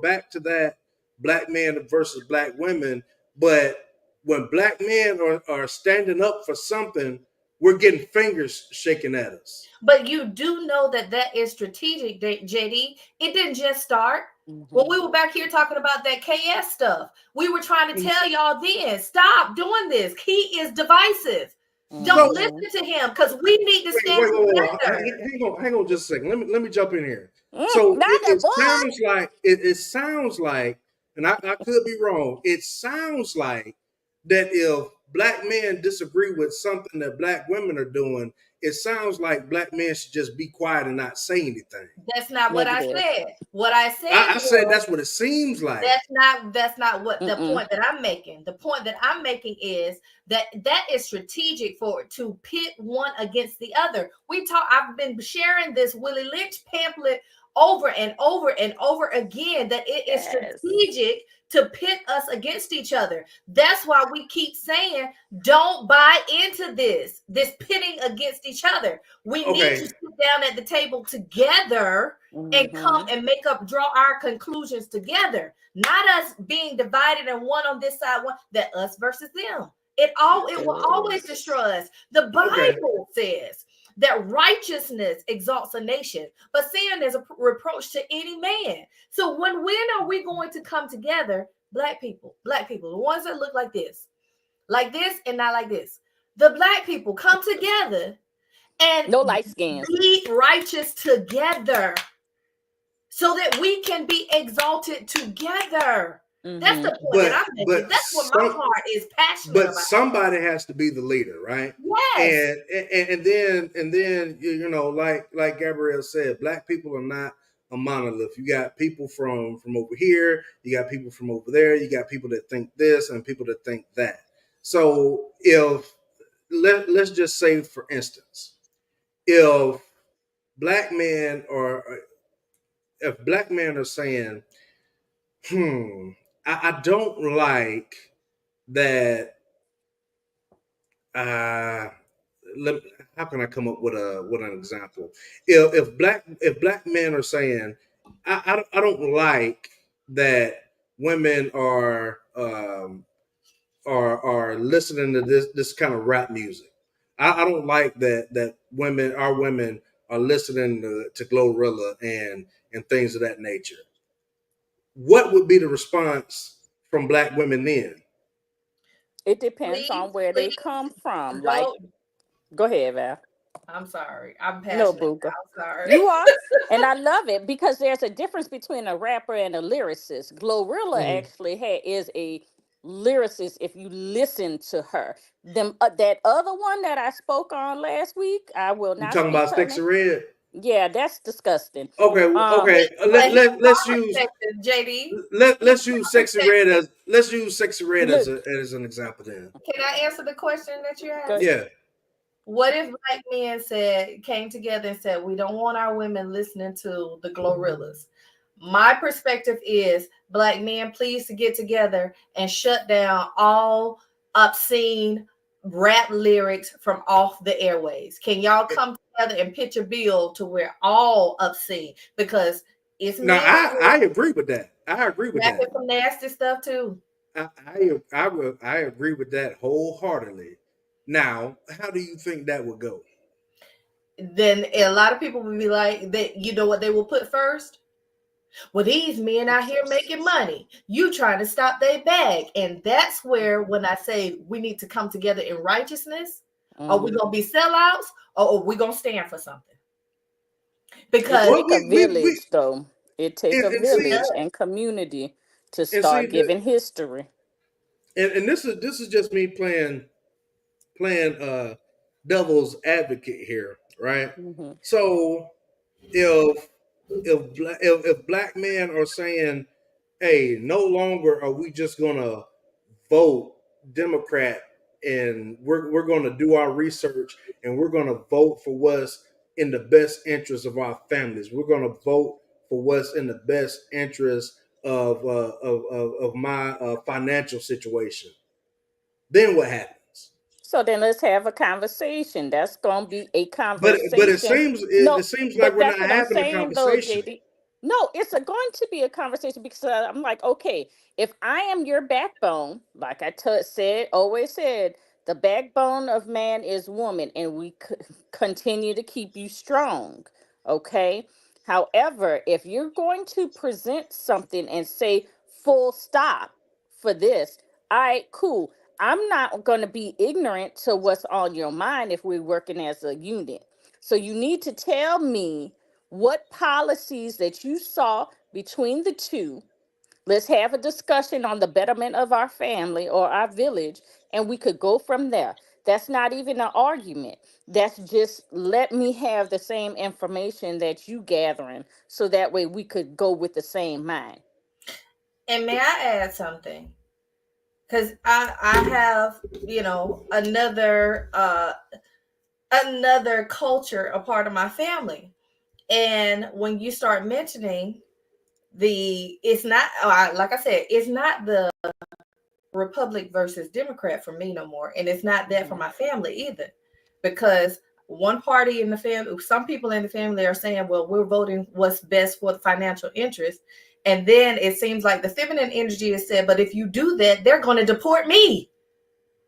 back to that Black men versus Black women. But when Black men are standing up for something, we're getting fingers shaken at us. But you do know that is strategic, JD. It didn't just start. When we were back here talking about that KS stuff, we were trying to tell y'all then, stop doing this. He is divisive. Don't listen to him because we need to stand together. Hang on just a second. Let me jump in here. So it sounds like, and I could be wrong. It sounds like that if Black men disagree with something that Black women are doing, it sounds like Black men should just be quiet and not say anything. That's not what I said. What I said, I said that's what it seems like. That's not what the point that I'm making. The point that I'm making is that is strategic to pit one against the other. I've been sharing this Willie Lynch pamphlet over and over and over again that it is strategic to pit us against each other. That's why we keep saying, don't buy into this pitting against each other. We need to sit down at the table together and come and draw our conclusions together, not us being divided and one on this side, one that us versus them. It will always destroy us. The Bible says that righteousness exalts a nation, but sin is a reproach to any man. So when are we going to come together? Black people, the ones that look like this and not like this. The Black people come together and no light skins, be righteous together so that we can be exalted together. That's the point that I'm making. That's what my heart is passionate about. But somebody has to be the leader, right? Yes. And then you know, like Gabrielle said, Black people are not a monolith. You got people from over here, you got people from over there, you got people that think this and people that think that. So let's just say, for instance, if Black men are saying, I don't like that. How can I come up with an example? If black men are saying, I don't like that women are listening to this kind of rap music. I don't like that our women are listening to Glorilla and things of that nature. What would be the response from Black women then? It depends on where they come from. Like, go ahead, Val. I'm sorry. I'm passionate. No, Buka. I'm sorry. You are. And I love it because there's a difference between a rapper and a lyricist. Glorilla actually is a lyricist if you listen to her. Them that other one that I spoke on last week, I will You not talking speak about her Sexy name. Red? Yeah, that's disgusting. Okay, Um, okay. But here's Let's my use perspective, JD. let's use Sexy Red as look, as an example then. Can I answer the question that you go asked? Yeah. What if black men came together and said we don't want our women listening to the Glorillas? My perspective is black men, please to get together and shut down all obscene rap lyrics from off the airways. Can y'all come together and pitch a bill to where all obscene? Because it's Now men I agree with that. I agree with rapping that. some nasty stuff too. I agree with that wholeheartedly. Now, how do you think that would go? Then a lot of people would be like, that you know what they will put first? Well, these men out here making money. You trying to stop their bag. And that's where when I say we need to come together in righteousness, are we gonna be sellouts or are we gonna stand for something? It Because Well, take a village, though. It take a and it see village does. and community to and see start giving history. and this is just me playing devil's advocate here, right? Hmm. So if if black men are saying, "Hey, no longer are we just gonna vote Democrat, and we're gonna do our research and we're gonna vote for what's in the best interest of our families. We're gonna vote for what's in the best interest of my financial situation." Then what happens? So then let's have a conversation. That's gonna be a But conversation. it No, seems like but we're not that's what I'm having a saying though, conversation. JD. No, it's going to be a conversation because I'm like, okay, if I am your backbone, like I said, always said, the backbone of man is woman, and we continue to keep you strong. Okay. However, if you're going to present something and say full stop for this, all right, cool. I'm not going to be ignorant to what's on your mind if we're working as a unit. So you need to tell me what policies that you saw between the two. Let's have a discussion on the betterment of our family or our village, and we could go from there. That's not even an argument. That's just let me have the same information that you gathering so that way we could go with the same mind. And may I add something? Because I have, another culture a part of my family. And when you start mentioning it's not like I said, it's not the Republic versus Democrat for me no more, and it's not that for Mhm. my family either, because one party in the family, some people in the family are saying, well, we're voting what's best for the financial interest, and then it seems like the feminine energy is said, but if you do that, they're going to deport me.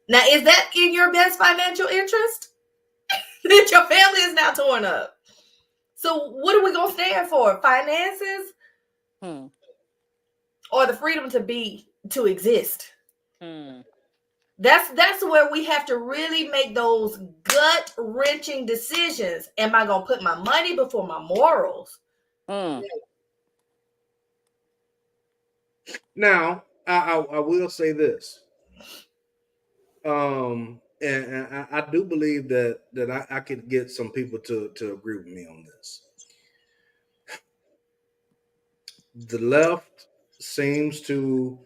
Now, is that in your best financial interest? That your family is now torn up. So what are we gonna stand for? Finances Hmm. or the freedom to exist? Hmm. That's where we have to really make those gut wrenching decisions. Am I gonna put my money before my morals? Hmm. Now, I will say this. And I do believe that I could get some people to agree with me on this. The left seems to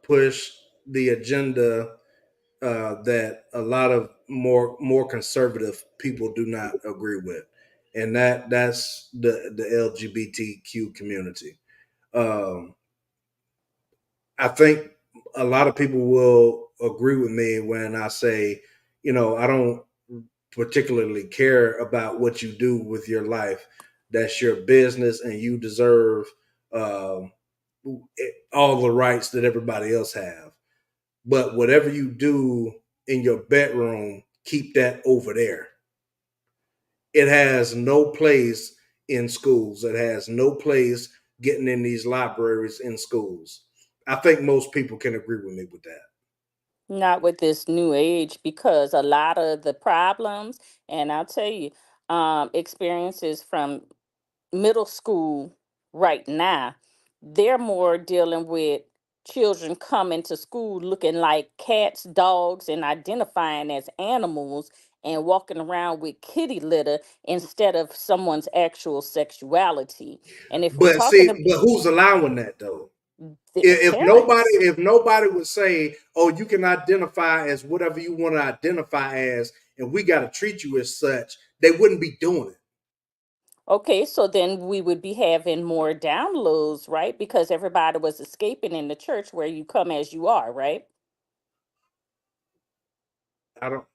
push the agenda that a lot of more conservative people do not agree with, and that's the LGBTQ community. Um, I think a lot of people will agree with me when I say, I don't particularly care about what you do with your life. That's your business, and you deserve um, all the rights that everybody else have. But whatever you do in your bedroom, keep that over there. It has no place in schools. It has no place getting in these libraries in schools. I think most people can agree with me with that. Not with this new age, because a lot of the problems, and I'll tell you, experiences from middle school right now, they're more dealing with children coming to school looking like cats, dogs, and identifying as animals and walking around with kitty litter instead of someone's actual sexuality. And if we're But talking see, about but who's allowing that though? the parents, If nobody would say, "Oh, you can identify as whatever you want to identify as," and we got to treat you as such, they wouldn't be doing it. okay, so then we would be having more downloads, right? Because everybody was escaping in the church where you come as you are, right? I don't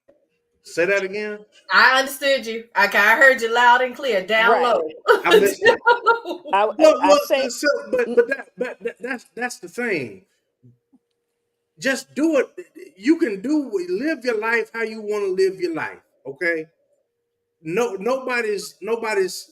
say that again. I understood you. I heard you loud and clear. Down Right. low. I missed it. I say, So, that's the thing. Just do it. You can live your life how you want to live your life. Okay. No, nobody's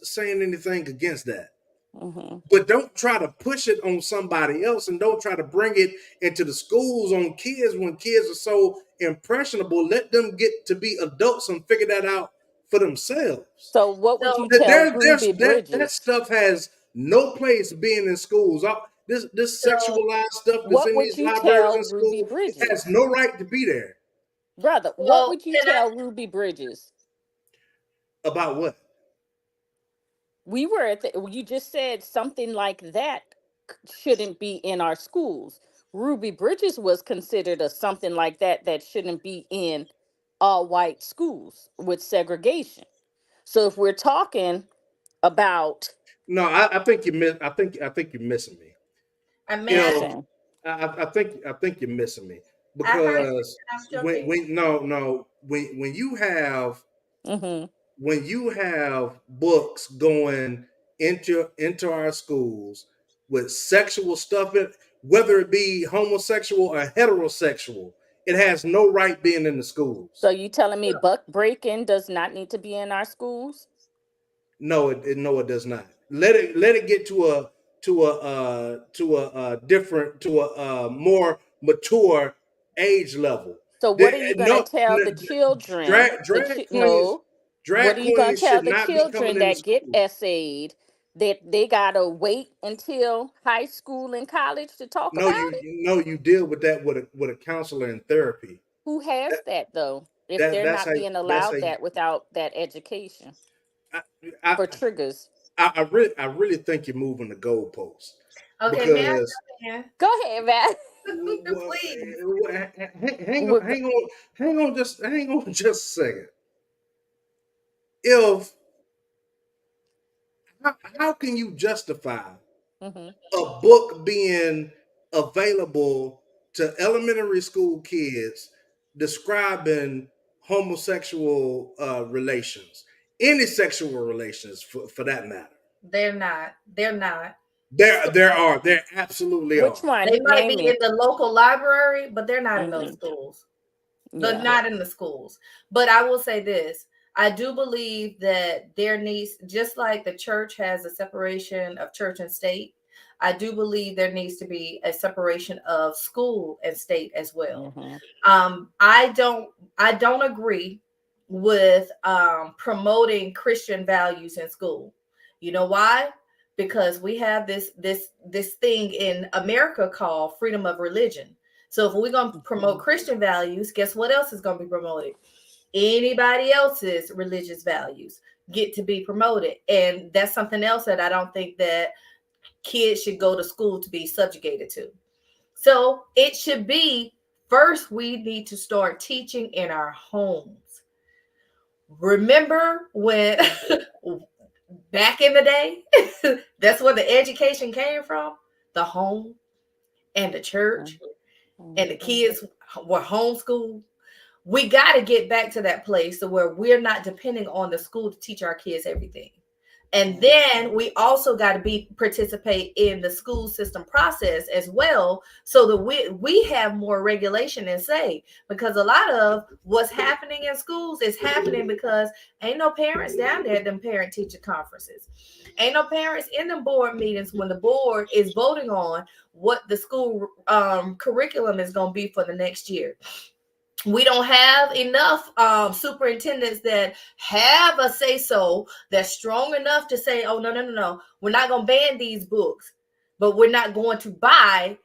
saying anything against that. mhm. But don't try to push it on somebody else, and don't try to bring it into the schools on kids when kids are so impressionable. Let them get to be adults and figure that out for themselves. So what would So, you tell There's Ruby that Bridges? stuff has no place being in schools. This so sexualized stuff that's What in would these you libraries tell in Ruby school, it has Bridges? no right to be there. Brother, what well, would you can I? tell Ruby Bridges? About what? We were at you just said something like that shouldn't be in our schools. Ruby Bridges was considered a something like that shouldn't be in all white schools with segregation. So if we're talking about, No, I think you miss. I think you're missing me. May I? If okay, I think you're missing me I heard you. because Can I jump in? mm-hmm. when you have books going into our schools with sexual stuff in, whether it be homosexual or heterosexual, it has no right being in the So schools. you telling me buck breaking does not need to be in our schools? No, it does not. Let it get to a more mature age level. So what are you going to No, tell the children? No. What drag are you going queens to tell should the not be coming children into that get school. essayed that they got to wait until high school and college to talk No, about it? you deal with that with a counselor in therapy. Who has That, that though? If they're that's not how being allowed that without that education I, I for triggers. I really think you're moving the goalposts Okay, may I because jump Go ahead, Matt. in? Please. We're hang on just a second. If how can you justify hmm a book being available to elementary school kids describing homosexual relations, any sexual relations for that matter? They're not. They're not. There absolutely which are. They one? might Name be in it. the local library, but they're not in those hmm schools. They're Yeah. not in the schools. But I will say this. I do believe that there needs, just like the church has a separation of church and state, I do believe there needs to be a separation of school and state as well. hmm I don't agree with promoting Christian values in school. You know why? Because we have this thing in America called freedom of religion. So if we're going to promote Christian values, guess what else is going to be promoted? Anybody else's religious values get to be promoted. And that's something else that I don't think that kids should go to school to be subjugated to. So it should be, first, we need to start teaching in our homes. Remember when back in the day, that's where the education came from, the home and the church, and the kids were homeschooled. We got to get back to that place where we're not depending on the school to teach our kids everything. And then we also got to be participate in the school system process as well, so that we have more regulation and say, because a lot of what's happening in schools is happening because ain't no parents down there at them parent teacher conferences, ain't no parents in the board meetings when the board is voting on what the school curriculum is going to be for the next year. We don't have enough superintendents that have a say so that's strong enough to say, oh, no, we're not going to ban these books, but we're not going to buy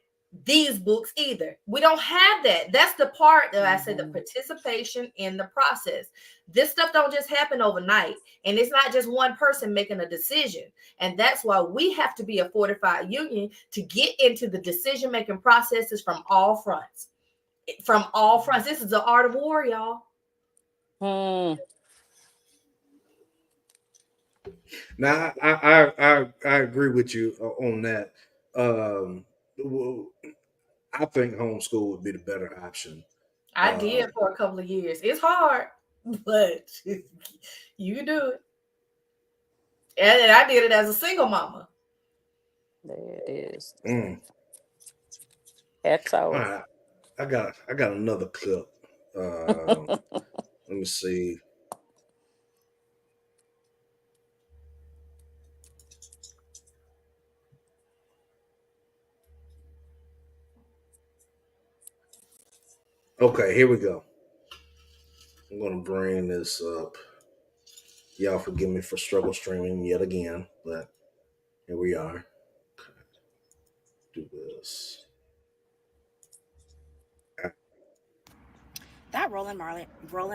these books either. We don't have that. That's the part that I said, the Mhm. participation in the process. This stuff don't just happen overnight, and it's not just one person making a decision. And that's why we have to be a fortified union to get into the decision making processes from all fronts. From all fronts. This is the art of war, y'all. Hmm. Now, I agree with you on that. Well, I think homeschool would be the better option. I Uh, did for a couple of years. It's hard, but you can do it. And I did it as a single mama. There it is. mm, Hats all off. right, I got another clip. Let me see. Okay, here we go. I'm gonna bring this up. Y'all forgive me for struggle streaming yet again, but here we are. Okay, do this. That Roland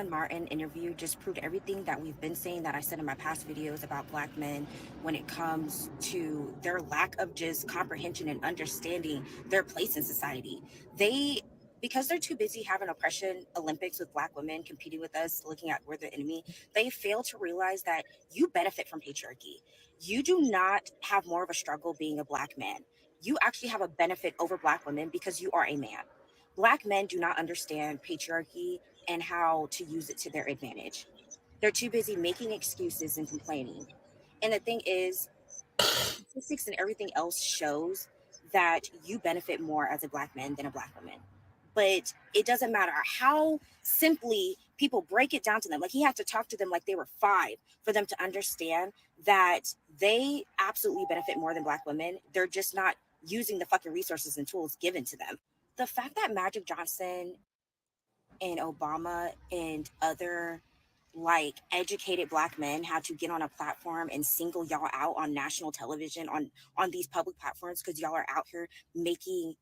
Martin interview just proved everything that we've been saying that I said in my past videos about black men when it comes to their lack of just comprehension and understanding their place in society. They because they're too busy having oppression Olympics with black women competing with us, looking at we're the enemy, they fail to realize that you benefit from patriarchy. You do not have more of a struggle being a black man. You actually have a benefit over black women because you are a man. Black men do not understand patriarchy and how to use it to their advantage. They're too busy making excuses and complaining. And the thing is, statistics and everything else shows that you benefit more as a black man than a black woman. But it doesn't matter how simply people break it down to them. Like he had to talk to them like they were five for them to understand that they absolutely benefit more than black women. They're just not using the fucking resources and tools given to them. The fact that Magic Johnson and Obama and other like educated black men had to get on a platform and single y'all out on national television on these public platforms because y'all are out here making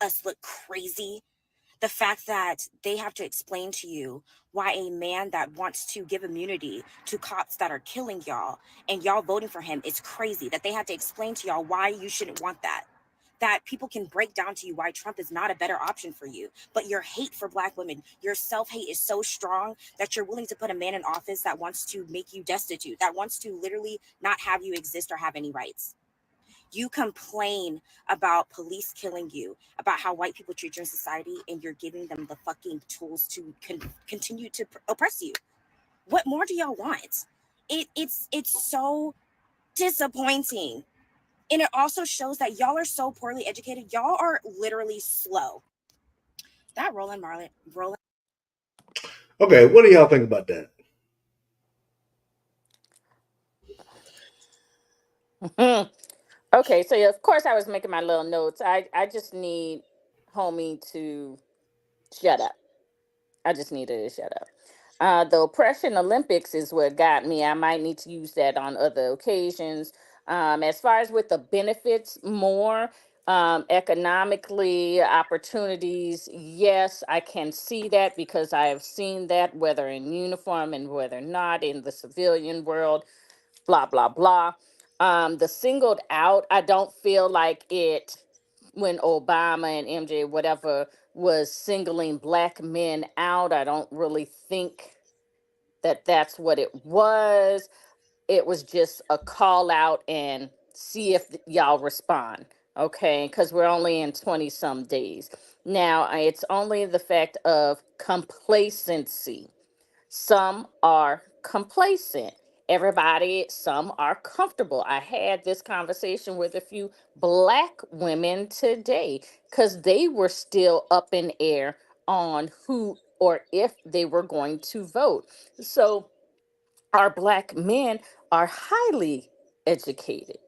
us look crazy. The fact that they have to explain to you why a man that wants to give immunity to cops that are killing y'all and y'all voting for him is crazy, that they had to explain to y'all why you shouldn't want that, that people can break down to you why Trump is not a better option for you. But your hate for black women, your self-hate is so strong that you're willing to put a man in office that wants to make you destitute, that wants to literally not have you exist or have any rights. You complain about police killing you, about how white people treat you in society, and you're giving them the fucking tools to continue to oppress you. What more do y'all want? It's so disappointing. And it also shows that y'all are so poorly educated. Y'all are literally slow. That Roland. Okay, what do y'all think about that? Okay, so yeah, of course I was making my little notes. I just need homie to shut up. I just needed to shut up. The oppression Olympics is what got me. I might need to use that on other occasions. As far as with the benefits, more economically, opportunities, yes, I can see that because I have seen that, whether in uniform and whether not in the civilian world, blah, blah, blah. The singled out, I don't feel like it when Obama and MJ, whatever, was singling black men out. I don't really think that that's what it was. It was just a call out and see if y'all respond. Okay, because we're only in 20 some days. Now, it's only the fact of complacency. Some are complacent. Everybody, some are comfortable. I had this conversation with a few black women today because they were still up in air on who or if they were going to vote. So our black men are highly educated,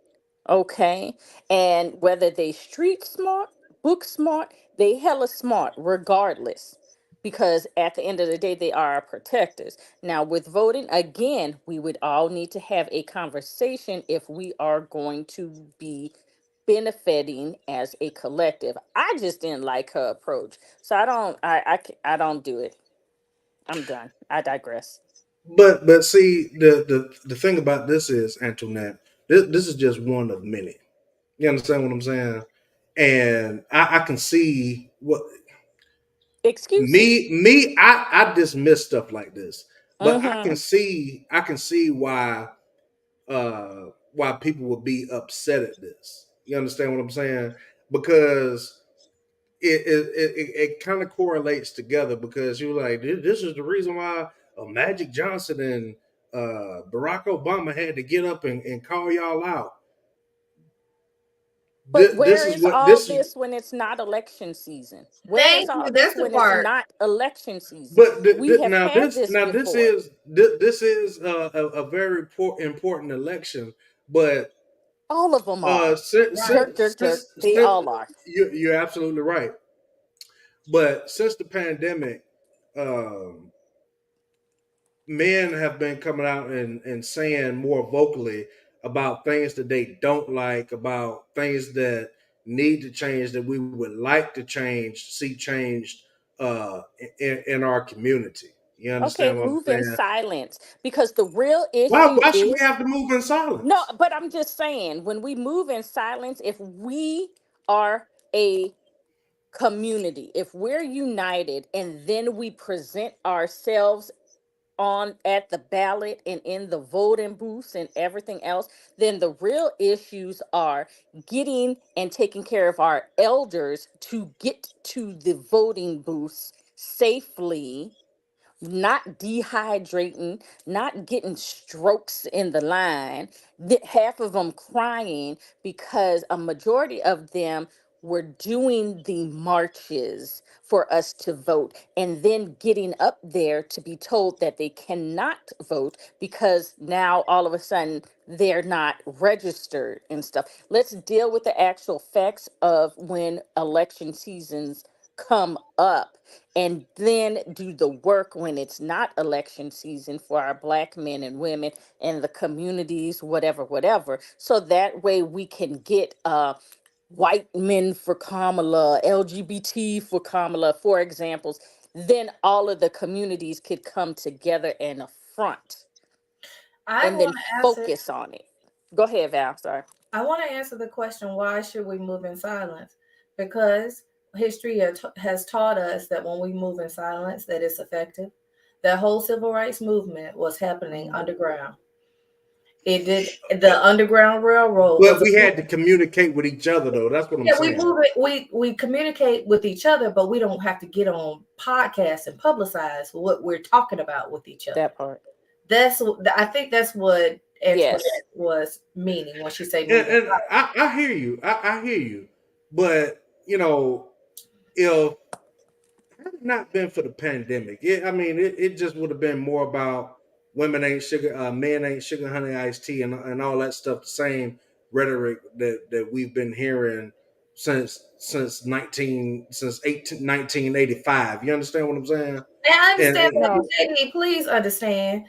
okay? And whether they street smart, book smart, they hella smart regardless. Because at the end of the day, they are our protectors. Now, with voting, again, we would all need to have a conversation if we are going to be benefiting as a collective. I just didn't like her approach, so I don't do it. I'm done. I digress. But see, the thing about this is, Antoinette, this is just one of many. You understand what I'm saying? And I can see what Excuses. I dismiss stuff like this, but Mm-hmm. I can see why people would be upset at this. You understand what I'm saying? Because it kind of correlates together, because you're like, this is the reason why Magic Johnson and Barack Obama had to get up and call y'all out. But This where is is what all this is. this when it's not election season? Where is Thank all you. this That's the when it's part. not election season? But We have had this this before. is a very important election. But All of them are. Right. Jerk. They all are. you're absolutely right. But since the pandemic, um, men have been coming out and saying more vocally about things that they don't like, about things that need to change, that we would like to change, see changed in our community. You Okay, understand what I'm move in saying? silence because the real issue Why should we is have to move in no, silence? but I'm just saying when we move in silence, if we are a community, if we're united and then we present ourselves on at the ballot and in the voting booths and everything else, then the real issues are getting and taking care of our elders to get to the voting booths safely, not dehydrating, not getting strokes in the line, half of them crying because a majority of them were doing the marches for us to vote and then getting up there to be told that they cannot vote because now all of a sudden they're not registered and stuff. Let's deal with the actual facts of when election seasons come up and then do the work when it's not election season for our black men and women and the communities, whatever, so that way we can get white men for Kamala, LGBT for Kamala, for examples. Then all of the communities could come together and front I and then want to answer. focus on it. Go ahead, Val. Sorry. I want to answer the question: why should we move in silence? Because history has taught us that when we move in silence, that it's effective. That whole civil rights movement was happening underground. It did. The Underground Railroad But was a we had to movement. communicate with each other, though. That's what I'm Yeah, we saying. move it. We communicate with each other, but we don't have to get on podcasts and publicize what we're talking about with each other. That part. I think that's what Antoinette Yes. was meaning when she said moving. And I hear you. I hear you. But if had it not been for the pandemic, it just would have been more about women ain't sugar, men ain't sugar, honey, iced tea, and all that stuff. The same rhetoric that we've been hearing since 1985. You understand what I'm saying? And I understand And that, No, JD. Please understand.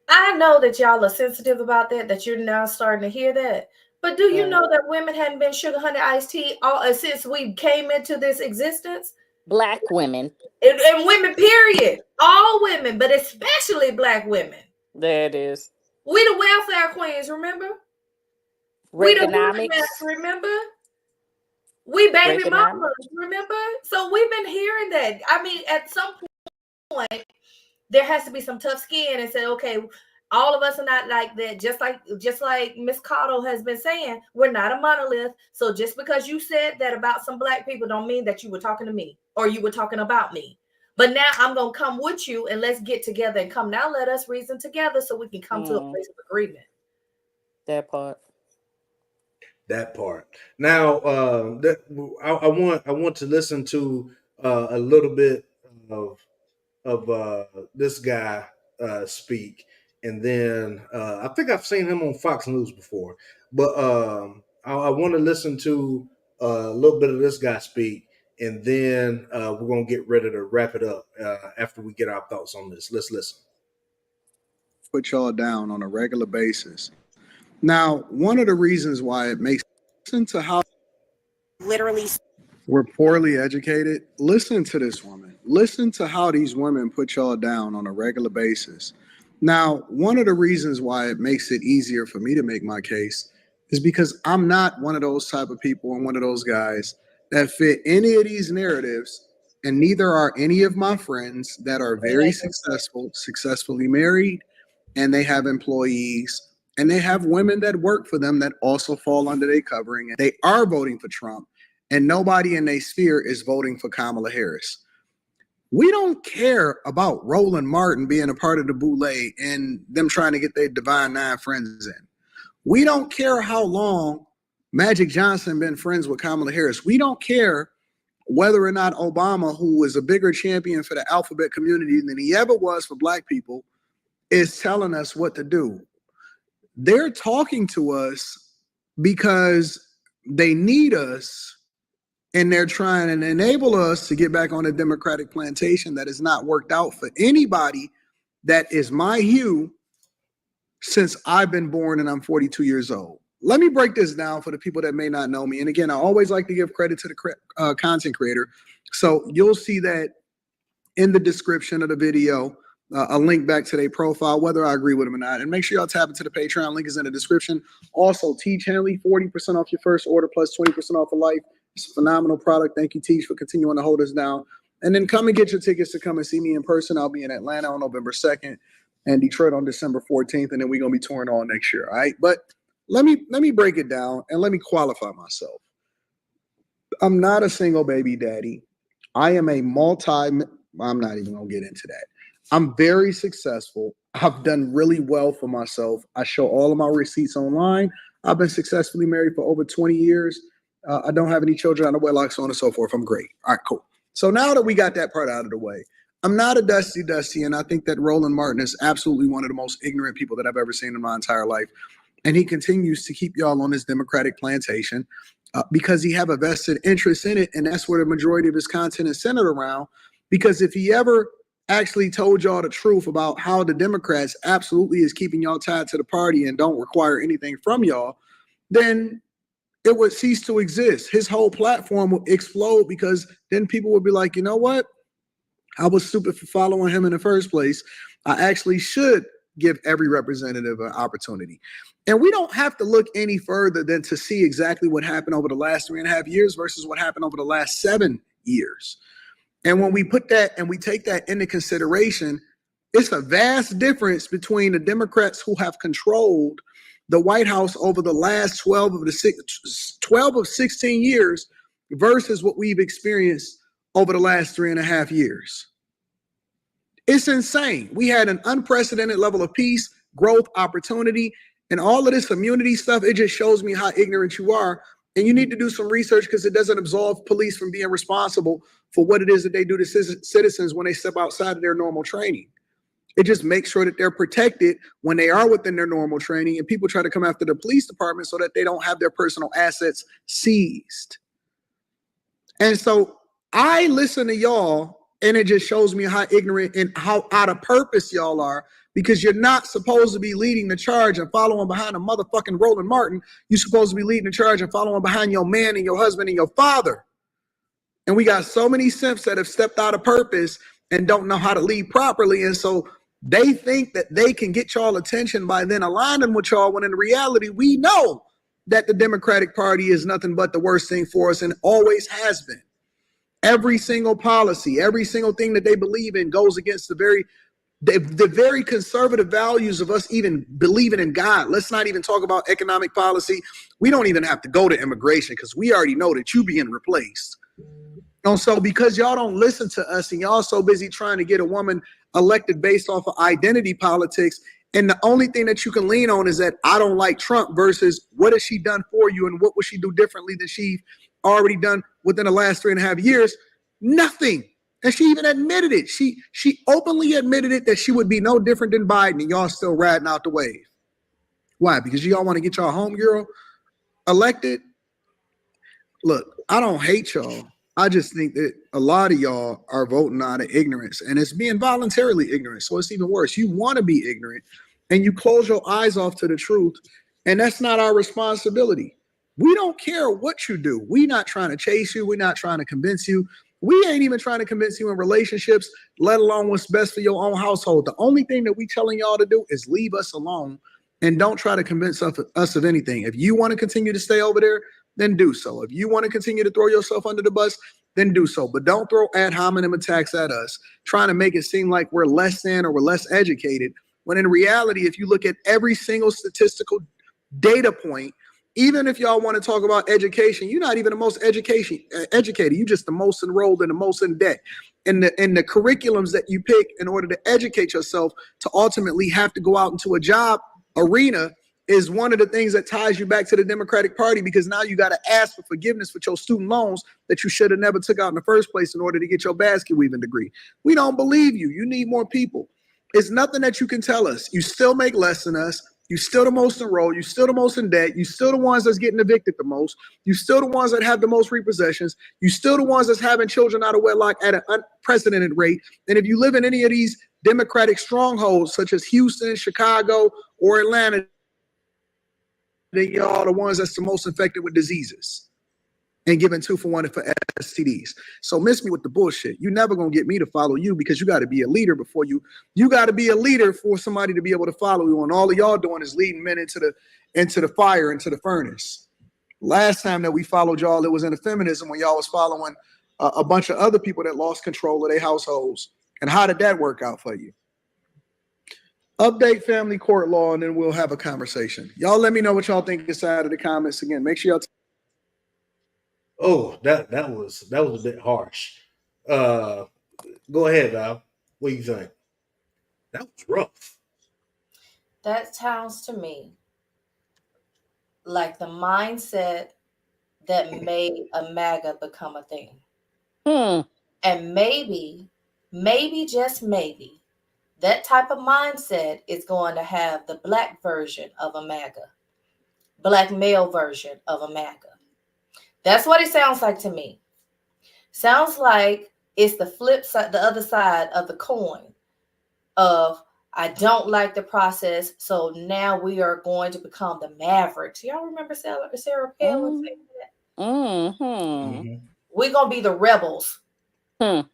I know that y'all are sensitive about that. That you're now starting to hear that. But do you right. know that women hadn't been sugar, honey, iced tea all since we came into this existence? Black women. And women, period. All women, but especially black women. There it is. We the welfare queens, remember? We the Reaganomics. roofmaps, remember? We baby mamas, Reaganomics. remember? So we've been hearing that. I mean, at some point, there has to be some tough skin and say, okay, all of us are not like that. Just like Miss Cotto has been saying, we're not a monolith. So just because you said that about some black people don't mean that you were talking to me or you were talking about me. But now I'm gonna come with you and let's get together and come. Now let us reason together so we can come to a place of agreement. That part. that part. Now, I want to listen to a little bit of this guy speak, and then I think I've seen him on Fox News before, but I want to listen to a little bit of this guy speak, and then we're gonna get ready to wrap it up after we get our thoughts on this. Let's listen. Put y'all down on a regular basis. Now, one of the reasons why it makes listen to how literally. We're poorly educated. Listen to this woman. Listen to how these women put y'all down on a regular basis. Now, one of the reasons why it makes it easier for me to make my case is because I'm not one of those type of people and one of those guys that fit any of these narratives, and neither are any of my friends that are very successful, successfully married, and they have employees, and they have women that work for them that also fall under their covering. And they are voting for Trump, and nobody in their sphere is voting for Kamala Harris. We don't care about Roland Martin being a part of the boule and them trying to get their Divine Nine friends in. We don't care how long Magic Johnson been friends with Kamala Harris. We don't care whether or not Obama, who is a bigger champion for the alphabet community than he ever was for Black people, is telling us what to do. They're talking to us because they need us, and they're trying to enable us to get back on a Democratic plantation that has not worked out for anybody that is my hue since I've been born, and I'm 42 years old. Let me break this down for the people that may not know me. And again, I always like to give credit to the content creator. So you'll see that in the description of the video, a link back to their profile, whether I agree with them or not. And make sure y'all tap into the Patreon. Link is in the description. Also, Teach Henley, 40% off your first order plus 20% off for life. It's a phenomenal product. Thank you, Teach, for continuing to hold us down. And then come and get your tickets to come and see me in person. I'll be in Atlanta on November 2nd and Detroit on December 14th. And then we're going to be touring all next year. All right. But let me break it down and let me qualify myself. I'm not a single baby daddy. I am I'm not even going to get into that. I'm very successful. I've done really well for myself. I show all of my receipts online. I've been successfully married for over 20 years. I don't have any children out of wedlock, so on and so forth. I'm great. All right, cool. So now that we got that part out of the way, I'm not a Dusty, and I think that Roland Martin is absolutely one of the most ignorant people that I've ever seen in my entire life. And he continues to keep y'all on this Democratic plantation because he have a vested interest in it, and that's where the majority of his content is centered around. Because if he ever actually told y'all the truth about how the Democrats absolutely is keeping y'all tied to the party and don't require anything from y'all, then it would cease to exist. His whole platform will explode because then people would be like, you know what? I was stupid for following him in the first place. I actually should give every representative an opportunity. And we don't have to look any further than to see exactly what happened over the last 3.5 years versus what happened over the last 7 years. And when we put that and we take that into consideration, it's a vast difference between the Democrats who have controlled the White House over the last 12 of 16 years versus what we've experienced over the last 3.5 years. It's insane. We had an unprecedented level of peace, growth, opportunity, and all of this immunity stuff. It just shows me how ignorant you are. And you need to do some research because it doesn't absolve police from being responsible for what it is that they do to citizens when they step outside of their normal training. It just makes sure that they're protected when they are within their normal training, and people try to come after the police department so that they don't have their personal assets seized. And so I listen to y'all, and it just shows me how ignorant and how out of purpose y'all are, because you're not supposed to be leading the charge and following behind a motherfucking Roland Martin. You're supposed to be leading the charge and following behind your man and your husband and your father. And we got so many simps that have stepped out of purpose and don't know how to lead properly. And so they think that they can get y'all attention by then aligning with y'all, when in reality, we know that the Democratic Party is nothing but the worst thing for us and always has been. Every single policy, every single thing that they believe in goes against the very conservative values of us even believing in God. Let's not even talk about economic policy. We don't even have to go to immigration because we already know that you being replaced. And so because y'all don't listen to us and y'all so busy trying to get a woman elected based off of identity politics, and the only thing that you can lean on is that I don't like Trump versus what has she done for you and what would she do differently than she already done within the last 3.5 years? Nothing. And she even admitted it. She openly admitted it that she would be no different than Biden, and y'all still riding out the wave. Why? Because y'all want to get y'all homegirl elected? Look, I don't hate y'all. I just think that a lot of y'all are voting out of ignorance, and it's being voluntarily ignorant. So it's even worse. You want to be ignorant and you close your eyes off to the truth. And that's not our responsibility. We don't care what you do. We not trying to chase you. We're not trying to convince you. We ain't even trying to convince you in relationships, let alone what's best for your own household. The only thing that we telling y'all to do is leave us alone and don't try to convince us of anything. If you want to continue to stay over there, then do so. If you want to continue to throw yourself under the bus, then do so. But don't throw ad hominem attacks at us, trying to make it seem like we're less than or we're less educated. When in reality, if you look at every single statistical data point, even if y'all want to talk about education, you're not even the most educated. You're just the most enrolled and the most in debt. And the curriculums that you pick in order to educate yourself to ultimately have to go out into a job arena is one of the things that ties you back to the Democratic Party, because now you got to ask for forgiveness for your student loans that you should have never took out in the first place in order to get your basket weaving degree. We don't believe you. You need more people. It's nothing that you can tell us. You still make less than us. You still the most enrolled. You still the most in debt. You still the ones that's getting evicted the most. You still the ones that have the most repossessions. You still the ones that's having children out of wedlock at an unprecedented rate. And if you live in any of these Democratic strongholds, such as Houston, Chicago, or Atlanta, then y'all the ones that's the most infected with diseases and giving 2-for-1 for STDs. So miss me with the bullshit. You never gonna get me to follow you, because you got to be a leader before you got to be a leader for somebody to be able to follow you. And all of y'all doing is leading men into the fire, into the furnace. Last time that we followed y'all, it was in the feminism, when y'all was following a bunch of other people that lost control of their households. And how did that work out for you? Update family court law, and then we'll have a conversation. Y'all let me know what y'all think inside of the comments. Again, make sure y'all Oh, that was a bit harsh. Go ahead, Val. What do you think? That was rough. That sounds to me like the mindset that made a MAGA become a thing. And maybe, just maybe, that type of mindset is going to have the black version of a MAGA, black male version of a MAGA. That's what it sounds like to me. Sounds like it's the flip side, the other side of the coin of, I don't like the process, so now we are going to become the Mavericks. Y'all remember Sarah Palin saying that? Mm-hmm. We're going to be the rebels. And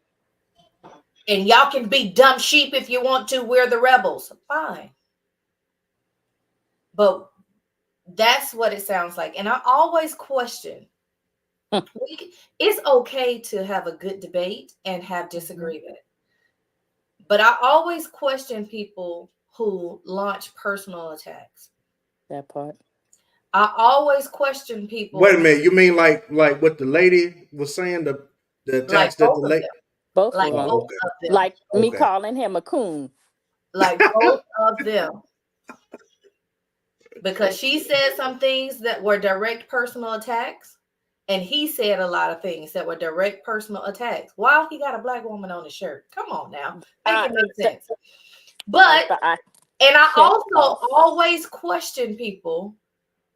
y'all can be dumb sheep if you want to. We're the rebels. Fine. But that's what it sounds like. And I always question, it's okay to have a good debate and have disagreement. But I always question people who launch personal attacks. That part. I always question people. Wait a minute. You mean like what the lady was saying, the attacks like that both the of lady? them. Both Like of them. both of them. Like me Okay. calling him a coon. Like both of them. Because she said some things that were direct personal attacks, and he said a lot of things that were direct personal attacks while he got a black woman on his shirt. Come on now. Make it make sense. But, and I also always question people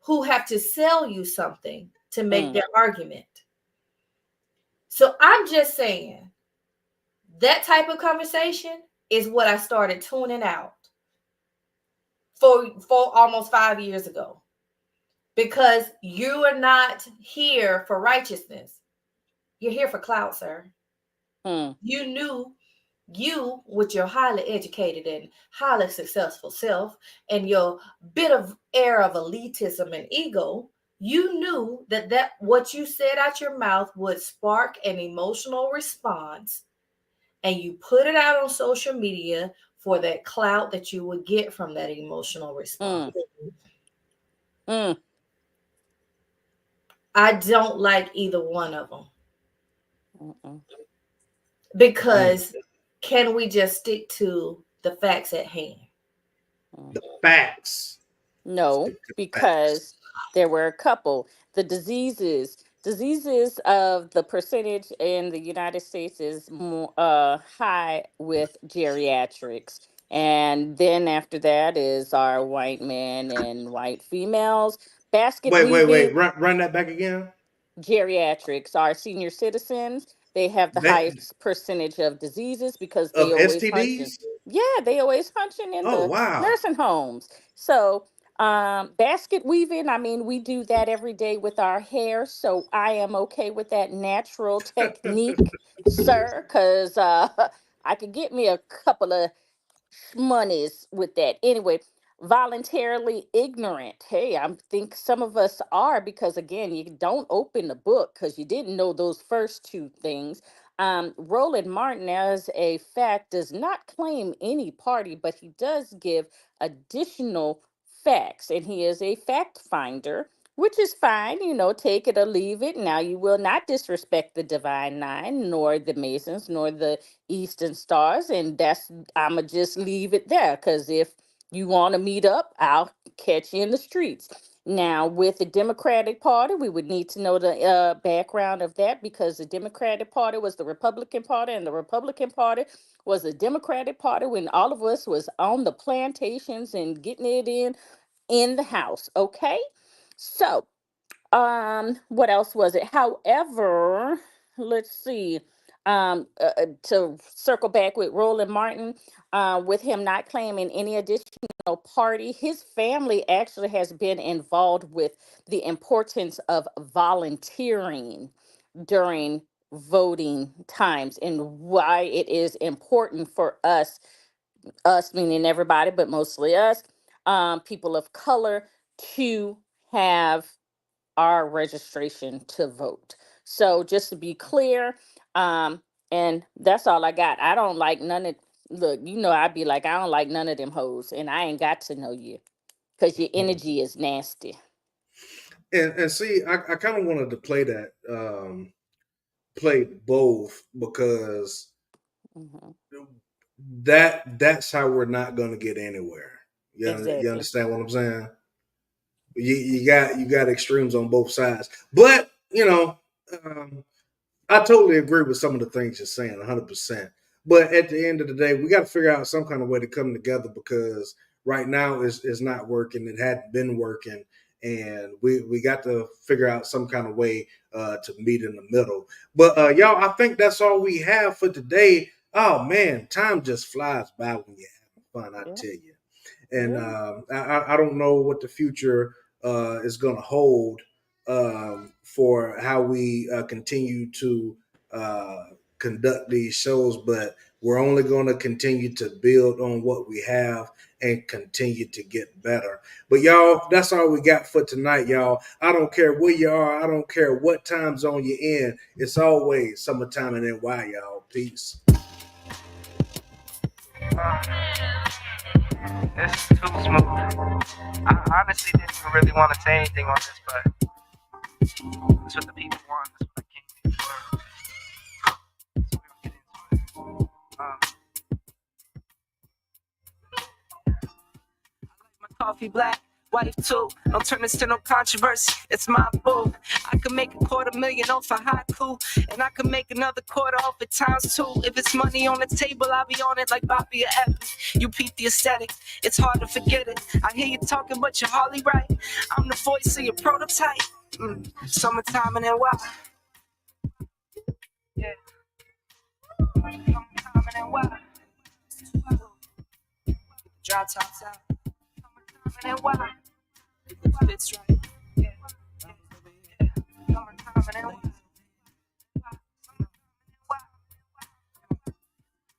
who have to sell you something to make their argument. So I'm just saying, that type of conversation is what I started tuning out for almost 5 years ago. Because you are not here for righteousness. You're here for clout, sir. You knew, you with your highly educated and highly successful self and your bit of air of elitism and ego, you knew that what you said out your mouth would spark an emotional response, and you put it out on social media for that clout that you would get from that emotional response. I don't like either one of them. Because can we just stick to the facts at hand? The facts. No, because there were a couple. The diseases of the percentage in the United States is more high with geriatrics. And then after that is our white men and white females. Basket weaving. Wait. Run that back again. Geriatrics, our senior citizens, they have the highest percentage of diseases because they Of always STDs? hunching. Yeah, they always hunching in Oh, the wow. nursing homes. So Basket weaving, I mean, we do that every day with our hair, so I am okay with that natural technique, sir, because I could get me a couple of monies with that. Anyway, voluntarily ignorant. Hey, I think some of us are because again, you don't open the book because you didn't know those first two things. Roland Martin, as a fact, does not claim any party, but he does give additional facts, and he is a fact finder. Which is fine, take it or leave it. Now, you will not disrespect the Divine Nine, nor the Masons, nor the Eastern Stars, and that's I'ma just leave it there because if you want to meet up, I'll catch you in the streets. Now, with the Democratic Party, we would need to know the background of that because the Democratic Party was the Republican Party, and the Republican Party was the Democratic Party when all of us was on the plantations and getting it in the house. Okay, so what else was it? However, let's see. To circle back with Roland Martin, with him not claiming any additional party, his family actually has been involved with the importance of volunteering during voting times and why it is important for us meaning everybody, but mostly us, people of color, to have our registration to vote. So just to be clear, and that's all I got. I don't like none of look, I'd be like, I don't like none of them hoes, and I ain't got to know you because your energy is nasty. And see, I kind of wanted to play that, play both because Hmm. that's how we're not going to get anywhere. You Exactly. understand what I'm saying? You got extremes on both sides, but um, I totally agree with some of the things you're saying, 100%. But at the end of the day, we got to figure out some kind of way to come together because right now is not working. It hadn't been working, and we got to figure out some kind of way to meet in the middle. But y'all, I think that's all we have for today. Oh man, time just flies by when you're having fun. I Yeah. tell you. And Yeah. I don't know what the future is going to hold for how we continue to uh, conduct these shows, but we're only going to continue to build on what we have and continue to get better. But y'all, that's all we got for tonight, y'all. I don't care where you are. I don't care what time zone you're in. It's always summertime in NY, y'all. Peace. This is too smooth. I honestly didn't even really want to say anything on this, but that's what the people want. That's what I came here for. So we'll get into it. My coffee black, white too. Don't turn this to no controversy. It's my boo. I could make $250,000 off a haiku, and I could make another quarter off it times two. If it's money on the table, I'll be on it like Bobby or Epic. You peep the aesthetic, it's hard to forget it. I hear you talking, but you're hardly right. I'm the voice of your prototype. Summertime and NY. Yeah. Summertime and NY. Drop tops out. Summertime and NY. Fits right. Yeah. Summertime and NY.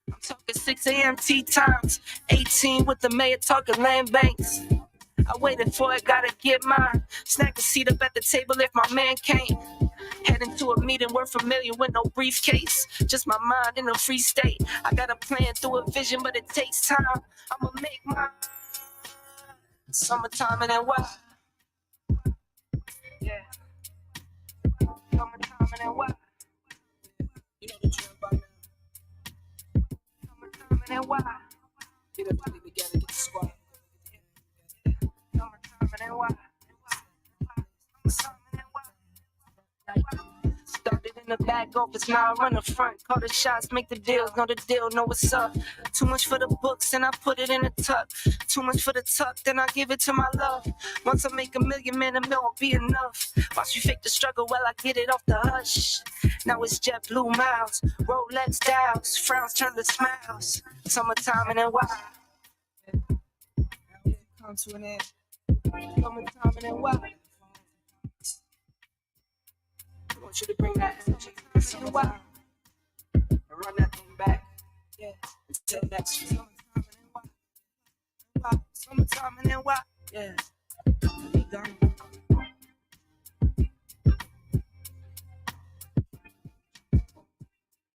I'm talking 6 a.m. tea times. 18 with the mayor talking land banks. I waited for it, gotta get mine. Snag a seat up at the table if my man came. Heading to a meeting, we're familiar with no briefcase. Just my mind in a free state. I got a plan through a vision, but it takes time. I'ma make mine. Summertime and NY. Yeah. Summertime and NY. You know the drill by now. Summertime and NY. Get everybody together, get the squad. Summertime and NY. Summertime and NY. Started in the back office, now I run the front. Call the shots, make the deals, know the deal, know what's up. Too much for the books, and I put it in a tuck. Too much for the tuck, then I give it to my love. Once I make $1 million, man, $1 million won't be enough. Watch you fake the struggle while I get it off the hush. Now it's jet blue miles, Rolex dials, frowns turn to smiles. Summertime and NY. Come to an end. Summertime and then why? I want you to bring that attention to the scene. Why? And run that thing back. Yeah. Until next year. Summertime and then why? Why? Summertime and then why? Yeah. Be gone.